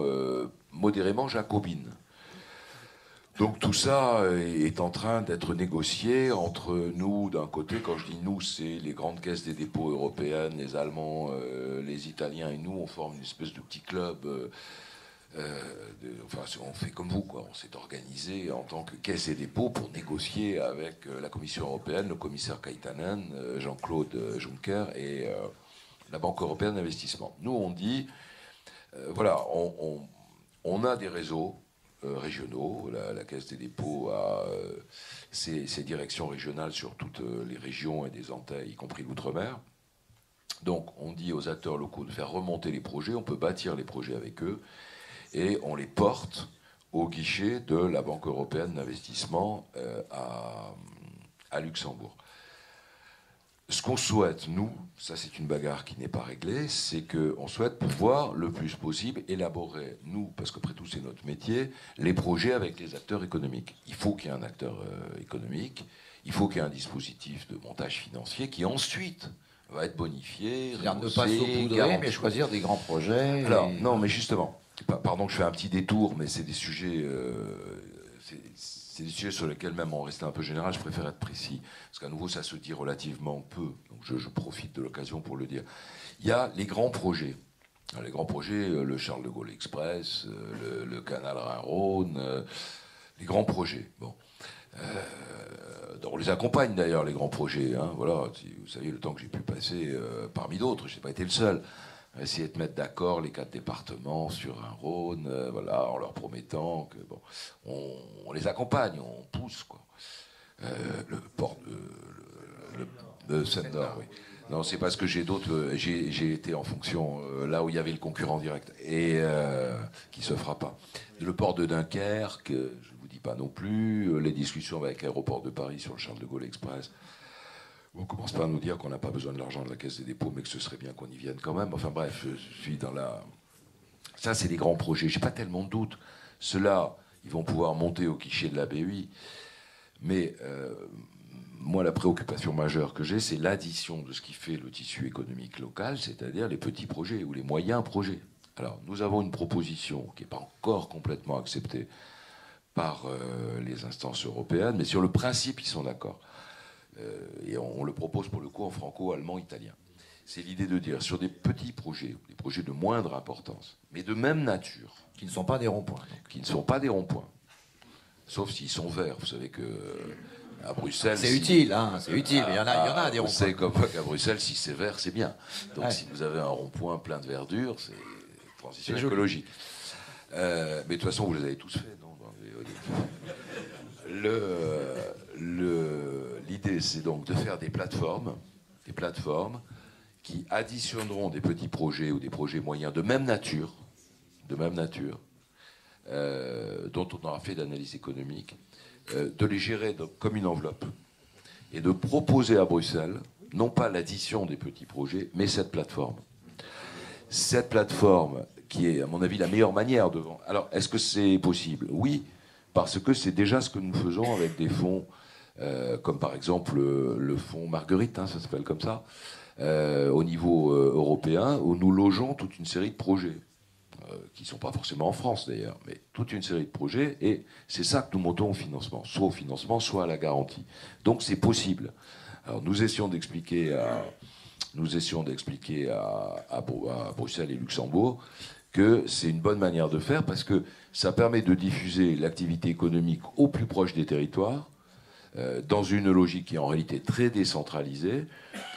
modérément jacobine. Donc tout ça est en train d'être négocié entre nous, d'un côté, quand je dis nous, c'est les grandes caisses des dépôts européennes, les Allemands, les Italiens et nous, on forme une espèce de petit club. Enfin, on fait comme vous, quoi. On s'est organisé en tant que caisse et dépôt pour négocier avec la Commission européenne, le commissaire Kaitanen, Jean-Claude Juncker et la Banque européenne d'investissement. Nous, on dit, voilà, on a des réseaux régionaux. La Caisse des dépôts a ses directions régionales sur toutes les régions et des Antilles, y compris l'outre-mer. Donc on dit aux acteurs locaux de faire remonter les projets, on peut bâtir les projets avec eux, et on les porte au guichet de la Banque européenne d'investissement à Luxembourg. Ce qu'on souhaite, nous, ça c'est une bagarre qui n'est pas réglée, c'est qu'on souhaite pouvoir le plus possible élaborer, nous, parce qu'après tout c'est notre métier, les projets avec les acteurs économiques. Il faut qu'il y ait un acteur économique, il faut qu'il y ait un dispositif de montage financier qui ensuite va être bonifié, c'est-à-dire ne pas saupoudrer, mais choisir des grands projets. Alors, non, mais justement, pardon, je fais un petit détour, mais c'est des sujets... c'est des sujets sur lesquels, même en restant un peu général, je préfère être précis. Parce qu'à nouveau, ça se dit relativement peu. Donc je profite de l'occasion pour le dire. Il y a les grands projets. Les grands projets, le Charles de Gaulle Express, le canal Rhin-Rhône, les grands projets. Bon. On les accompagne d'ailleurs, les grands projets. Hein. Voilà, vous savez, le temps que j'ai pu passer parmi d'autres, je n'ai pas été le seul. Essayer de mettre d'accord les 4 départements sur un Rhône, voilà, en leur promettant que bon, on les accompagne, on pousse quoi. Le port de Seine-Nord, oui. Non, c'est parce que j'ai d'autres. J'ai été en fonction là où il y avait le concurrent direct et qui se fera pas. Le port de Dunkerque, je vous dis pas non plus. Les discussions avec Aéroport de Paris sur le Charles de Gaulle Express. On commence pas à nous dire qu'on n'a pas besoin de l'argent de la Caisse des dépôts, mais que ce serait bien qu'on y vienne quand même. Enfin bref, je suis dans la... Ça, c'est des grands projets. J'ai pas tellement de doute. Ceux-là, ils vont pouvoir monter au guichet de la BEI. Mais moi, la préoccupation majeure que j'ai, c'est l'addition de ce qui fait le tissu économique local, c'est-à-dire les petits projets ou les moyens projets. Alors, nous avons une proposition qui n'est pas encore complètement acceptée par les instances européennes, mais sur le principe, ils sont d'accord. Et on le propose pour le coup en franco-allemand-italien. C'est l'idée de dire, sur des petits projets, des projets de moindre importance, mais de même nature. Qui ne sont pas des ronds-points. Qui ne sont pas des ronds-points. Sauf s'ils sont verts. Vous savez que à Bruxelles... C'est utile, hein, c'est utile. Il y en a des ronds-points. C'est comme qu'à Bruxelles, si c'est vert, c'est bien. Donc si vous avez un rond-point plein de verdure, c'est transition écologique. Mais de toute façon, vous les avez tous faits, non? L'idée, c'est donc de faire des plateformes qui additionneront des petits projets ou des projets moyens de même nature, dont on aura fait d'analyse économique, de les gérer comme une enveloppe et de proposer à Bruxelles, non pas l'addition des petits projets, mais cette plateforme. Cette plateforme qui est, à mon avis, la meilleure manière de vendre. Alors, est-ce que c'est possible? Oui, parce que c'est déjà ce que nous faisons avec des fonds, comme par exemple le fonds Marguerite, hein, ça s'appelle comme ça, au niveau européen, où nous logeons toute une série de projets, qui ne sont pas forcément en France d'ailleurs, mais toute une série de projets, et c'est ça que nous montons au financement, soit à la garantie. Donc c'est possible. Alors nous essayons d'expliquer à Bruxelles et Luxembourg que c'est une bonne manière de faire parce que ça permet de diffuser l'activité économique au plus proche des territoires, dans une logique qui est en réalité très décentralisée,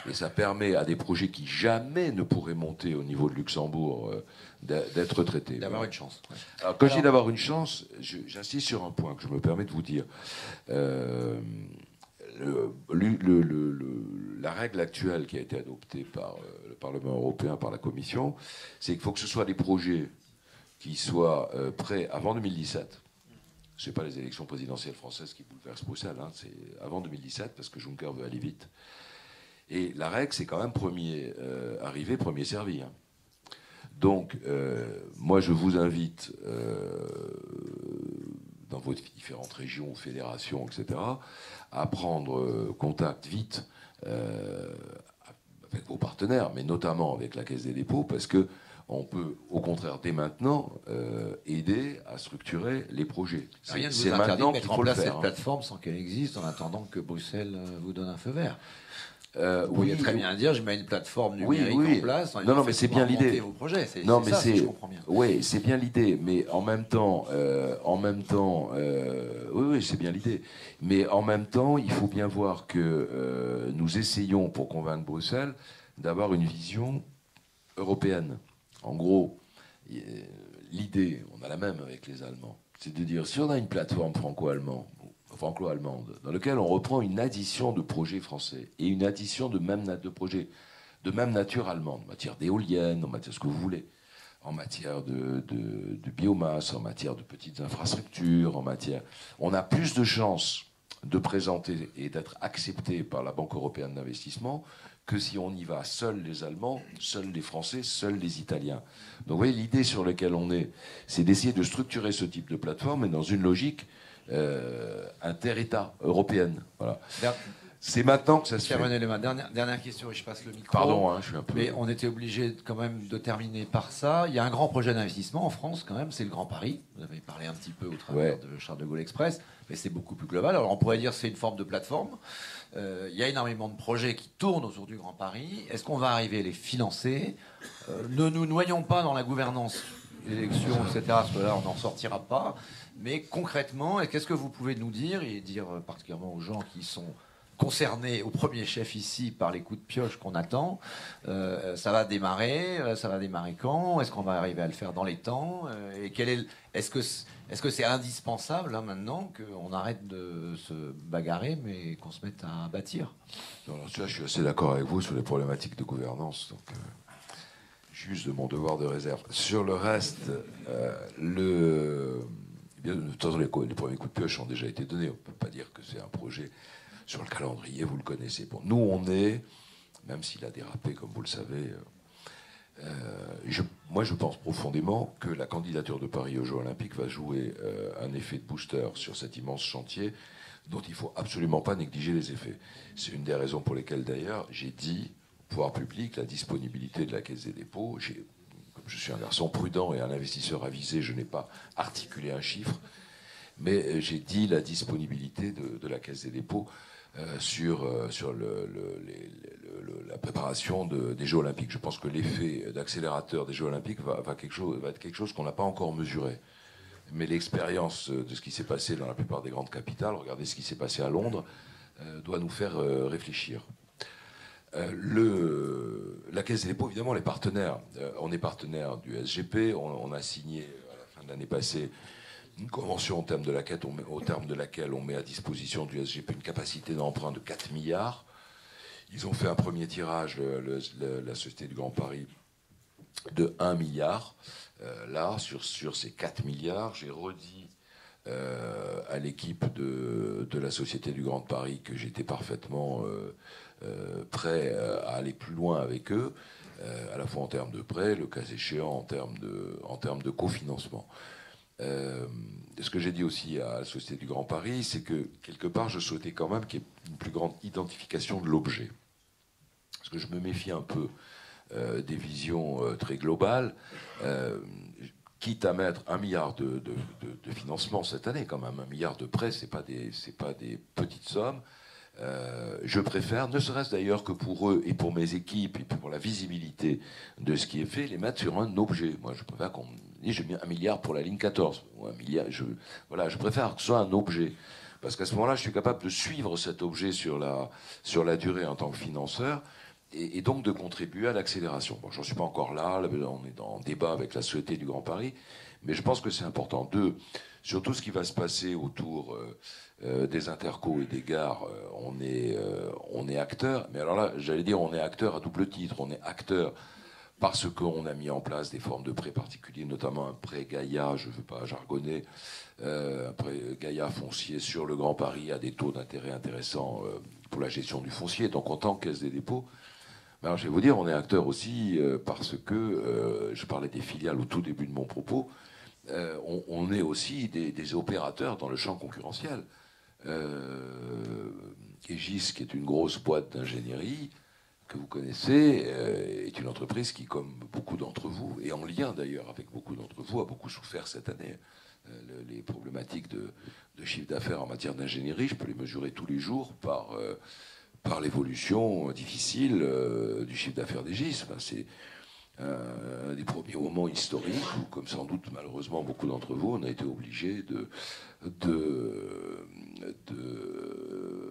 et ça permet à des projets qui jamais ne pourraient monter au niveau de Luxembourg d'être traités. D'avoir une chance. Ouais. Alors, quand je dis d'avoir une chance, j'insiste sur un point que je me permets de vous dire. La règle actuelle qui a été adoptée par le Parlement européen, par la Commission, c'est qu'il faut que ce soit des projets qui soient prêts avant 2017. Ce n'est pas les élections présidentielles françaises qui bouleversent Bruxelles, hein, c'est avant 2017, parce que Juncker veut aller vite. Et la règle, c'est quand même premier arrivé, premier servi. Hein. Donc, moi, je vous invite, dans vos différentes régions, fédérations, etc., à prendre contact vite avec vos partenaires, mais notamment avec la Caisse des dépôts, parce que on peut, au contraire, dès maintenant, aider à structurer les projets. Rien ne vous interdit de mettre en place cette plateforme sans qu'elle existe, en attendant que Bruxelles vous donne un feu vert. Vous pourriez très bien dire, je mets une plateforme numérique en place. Non, mais c'est bien l'idée. Vos projets. Non, mais ça, si je comprends bien. Oui, c'est bien l'idée, mais en même temps, oui, c'est bien l'idée. Mais en même temps, il faut bien voir que nous essayons, pour convaincre Bruxelles, d'avoir une vision européenne. En gros, l'idée, on a la même avec les Allemands, c'est de dire, si on a une plateforme franco-allemande, dans laquelle on reprend une addition de projets français et une addition de projets de même nature allemande, en matière d'éoliennes, en matière de ce que vous voulez, en matière de biomasse, en matière de petites infrastructures, on a plus de chances de présenter et d'être accepté par la Banque européenne d'investissement que si on y va seuls les Allemands, seuls les Français, seuls les Italiens. Donc vous voyez, l'idée sur laquelle on est, c'est d'essayer de structurer ce type de plateforme, mais dans une logique inter-État européenne. Voilà. C'est maintenant que ça se fait. René Lema, dernière question et je passe le micro. Pardon, hein, je suis un peu... Mais on était obligé quand même de terminer par ça. Il y a un grand projet d'investissement en France quand même, c'est le Grand Paris. Vous avez parlé un petit peu au travers de Charles de Gaulle Express, mais c'est beaucoup plus global. Alors on pourrait dire que c'est une forme de plateforme. Il y a énormément de projets qui tournent autour du Grand Paris. Est-ce qu'on va arriver à les financer? Ne nous noyons pas dans la gouvernance, l'élection, etc. Parce que là, on n'en sortira pas. Mais concrètement, qu'est-ce que vous pouvez nous dire, et dire particulièrement aux gens qui sont concernés au premier chef ici par les coups de pioche qu'on attend? Ça va démarrer quand? Est-ce qu'on va arriver à le faire dans les temps? Et est-ce que c'est indispensable là, maintenant qu'on arrête de se bagarrer mais qu'on se mette à bâtir? Alors, je suis assez d'accord avec vous sur les problématiques de gouvernance, donc juste de mon devoir de réserve. Sur le reste, de toute façon, les premiers coups de pioche ont déjà été donnés. On ne peut pas dire que c'est un projet sur le calendrier, vous le connaissez. Bon, nous, on est, même s'il a dérapé, comme vous le savez, moi, je pense profondément que la candidature de Paris aux Jeux Olympiques va jouer un effet de booster sur cet immense chantier dont il ne faut absolument pas négliger les effets. C'est une des raisons pour lesquelles, d'ailleurs, j'ai dit au pouvoir public la disponibilité de la Caisse des dépôts. Je suis un garçon prudent et un investisseur avisé, je n'ai pas articulé un chiffre, mais j'ai dit la disponibilité de la Caisse des dépôts sur la préparation des Jeux Olympiques. Je pense que l'effet d'accélérateur des Jeux Olympiques va être quelque chose qu'on n'a pas encore mesuré. Mais l'expérience de ce qui s'est passé dans la plupart des grandes capitales, regardez ce qui s'est passé à Londres, doit nous faire réfléchir. La Caisse des dépôts, évidemment, les partenaires. On est partenaire du SGP, on a signé à la fin de l'année passée une convention au terme de laquelle on met à disposition du SGP une capacité d'emprunt de 4 milliards. Ils ont fait un premier tirage, la Société du Grand Paris, de 1 milliard. Là, sur ces 4 milliards, j'ai redit à l'équipe de la Société du Grand Paris que j'étais parfaitement prêt à aller plus loin avec eux, à la fois en termes de prêt, le cas échéant en termes de cofinancement. Ce que j'ai dit aussi à la Société du Grand Paris, c'est que quelque part, je souhaitais quand même qu'il y ait une plus grande identification de l'objet. Parce que je me méfie un peu des visions très globales, quitte à mettre 1 milliard de financement cette année, quand même. 1 milliard de prêts, c'est pas des petites sommes. Je préfère, ne serait-ce d'ailleurs que pour eux et pour mes équipes et pour la visibilité de ce qui est fait, les mettre sur un objet. Moi, je préfère qu'on dise j'ai mis 1 milliard pour la ligne 14. Ou 1 milliard, je préfère que ce soit un objet. Parce qu'à ce moment-là, je suis capable de suivre cet objet sur la durée en tant que financeur et donc de contribuer à l'accélération. Bon, j'en suis pas encore là, on est en débat avec la Société du Grand Paris, mais je pense que c'est important. Sur tout ce qui va se passer autour des intercos et des gares, on est acteur. Mais alors là, j'allais dire, on est acteur à double titre. On est acteur parce qu'on a mis en place des formes de prêts particuliers, notamment un prêt Gaïa, je ne veux pas jargonner, un prêt Gaïa foncier sur le Grand Paris à des taux d'intérêt intéressants pour la gestion du foncier. Donc en tant que Caisse des dépôts, alors, je vais vous dire, on est acteur aussi parce que, je parlais des filiales au tout début de mon propos, on est aussi des opérateurs dans le champ concurrentiel. Egis, qui est une grosse boîte d'ingénierie que vous connaissez, est une entreprise qui, comme beaucoup d'entre vous, et en lien d'ailleurs avec beaucoup d'entre vous, a beaucoup souffert cette année. Les problématiques de chiffre d'affaires en matière d'ingénierie, je peux les mesurer tous les jours par l'évolution difficile du chiffre d'affaires d'Egis. Enfin, c'est un des premiers moments historiques où, comme sans doute malheureusement beaucoup d'entre vous, on a été obligé de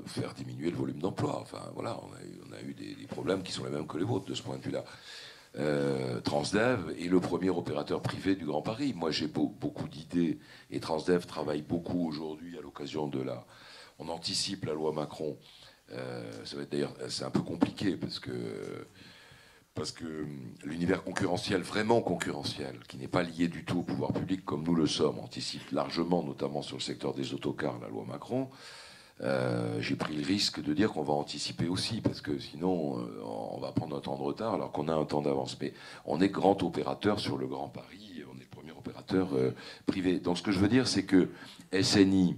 faire diminuer le volume d'emploi. Enfin voilà, on a eu des problèmes qui sont les mêmes que les vôtres de ce point de vue-là. Transdev est le premier opérateur privé du Grand Paris. Moi j'ai beaucoup d'idées et Transdev travaille beaucoup aujourd'hui à l'occasion de on anticipe la loi Macron. Ça va être d'ailleurs, c'est un peu compliqué parce que l'univers concurrentiel, vraiment concurrentiel, qui n'est pas lié du tout au pouvoir public comme nous le sommes, anticipe largement, notamment sur le secteur des autocars, la loi Macron. J'ai pris le risque de dire qu'on va anticiper aussi, parce que sinon on va prendre un temps de retard alors qu'on a un temps d'avance. Mais on est grand opérateur sur le Grand Paris, on est le premier opérateur privé. Donc ce que je veux dire, c'est que SNI,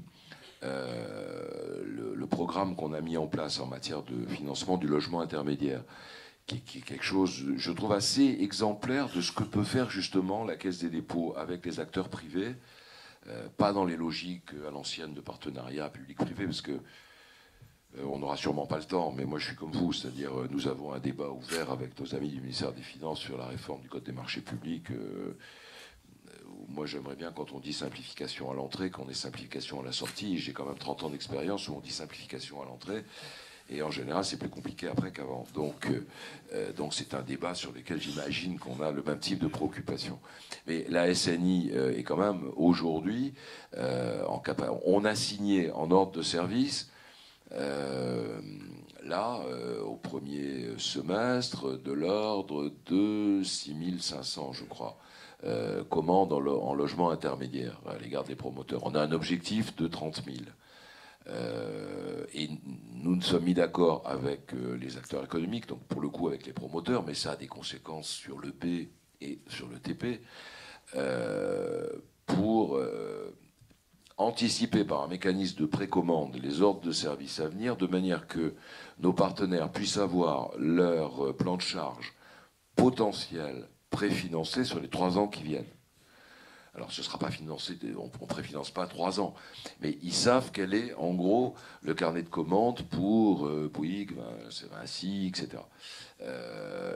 le programme qu'on a mis en place en matière de financement du logement intermédiaire, qui est quelque chose, je trouve, assez exemplaire de ce que peut faire justement la Caisse des dépôts avec les acteurs privés, pas dans les logiques à l'ancienne de partenariat public-privé, parce que on n'aura sûrement pas le temps, mais moi je suis comme vous, c'est-à-dire nous avons un débat ouvert avec nos amis du ministère des Finances sur la réforme du Code des marchés publics. Moi, j'aimerais bien, quand on dit simplification à l'entrée, qu'on ait simplification à la sortie. J'ai quand même 30 ans d'expérience où on dit simplification à l'entrée. Et en général, c'est plus compliqué après qu'avant. Donc c'est un débat sur lequel j'imagine qu'on a le même type de préoccupation. Mais la SNI est quand même, aujourd'hui, on a signé en ordre de service, au premier semestre, de l'ordre de 6500, je crois. Commandes en logement intermédiaire à l'égard des promoteurs. On a un objectif de 30 000. Et nous nous sommes mis d'accord avec les acteurs économiques, donc pour le coup avec les promoteurs, mais ça a des conséquences sur le B et sur le TP, pour anticiper par un mécanisme de précommande les ordres de service à venir, de manière que nos partenaires puissent avoir leur plan de charge potentiel préfinancé sur les 3 ans qui viennent. Alors ce ne sera pas financé, on ne préfinance pas 3 ans, mais ils savent quel est en gros le carnet de commandes pour Bouygues, Vinci, etc.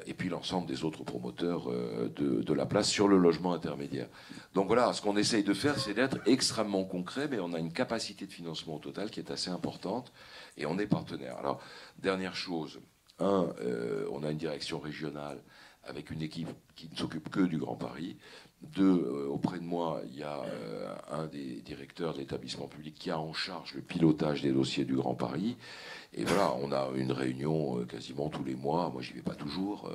Et puis l'ensemble des autres promoteurs de la place sur le logement intermédiaire. Donc voilà, ce qu'on essaye de faire, c'est d'être extrêmement concret, mais on a une capacité de financement au total qui est assez importante, et on est partenaire. Alors, dernière chose, on a une direction régionale avec une équipe qui ne s'occupe que du Grand Paris. 2, auprès de moi, il y a un des directeurs de l'établissement public qui a en charge le pilotage des dossiers du Grand Paris. Et voilà, on a une réunion quasiment tous les mois. Moi, j'y vais pas toujours,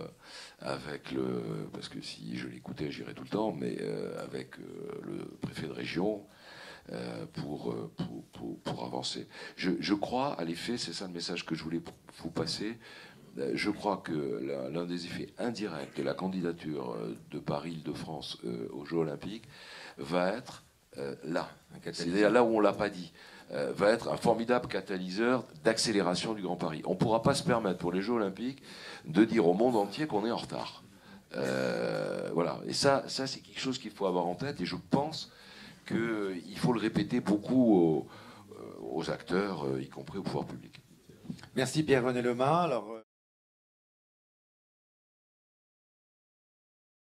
parce que si je l'écoutais, j'irais tout le temps, mais avec le préfet de région pour avancer. Je crois, à l'effet, c'est ça le message que je voulais vous passer. Je crois que l'un des effets indirects de la candidature de Paris-Île-de-France aux Jeux Olympiques va être là. C'est-à-dire là où on ne l'a pas dit. Va être un formidable catalyseur d'accélération du Grand Paris. On ne pourra pas se permettre pour les Jeux Olympiques de dire au monde entier qu'on est en retard. Voilà. Et ça c'est quelque chose qu'il faut avoir en tête. Et je pense qu'il faut le répéter beaucoup aux acteurs, y compris au pouvoir public. Merci Pierre-René Lemas. Alors,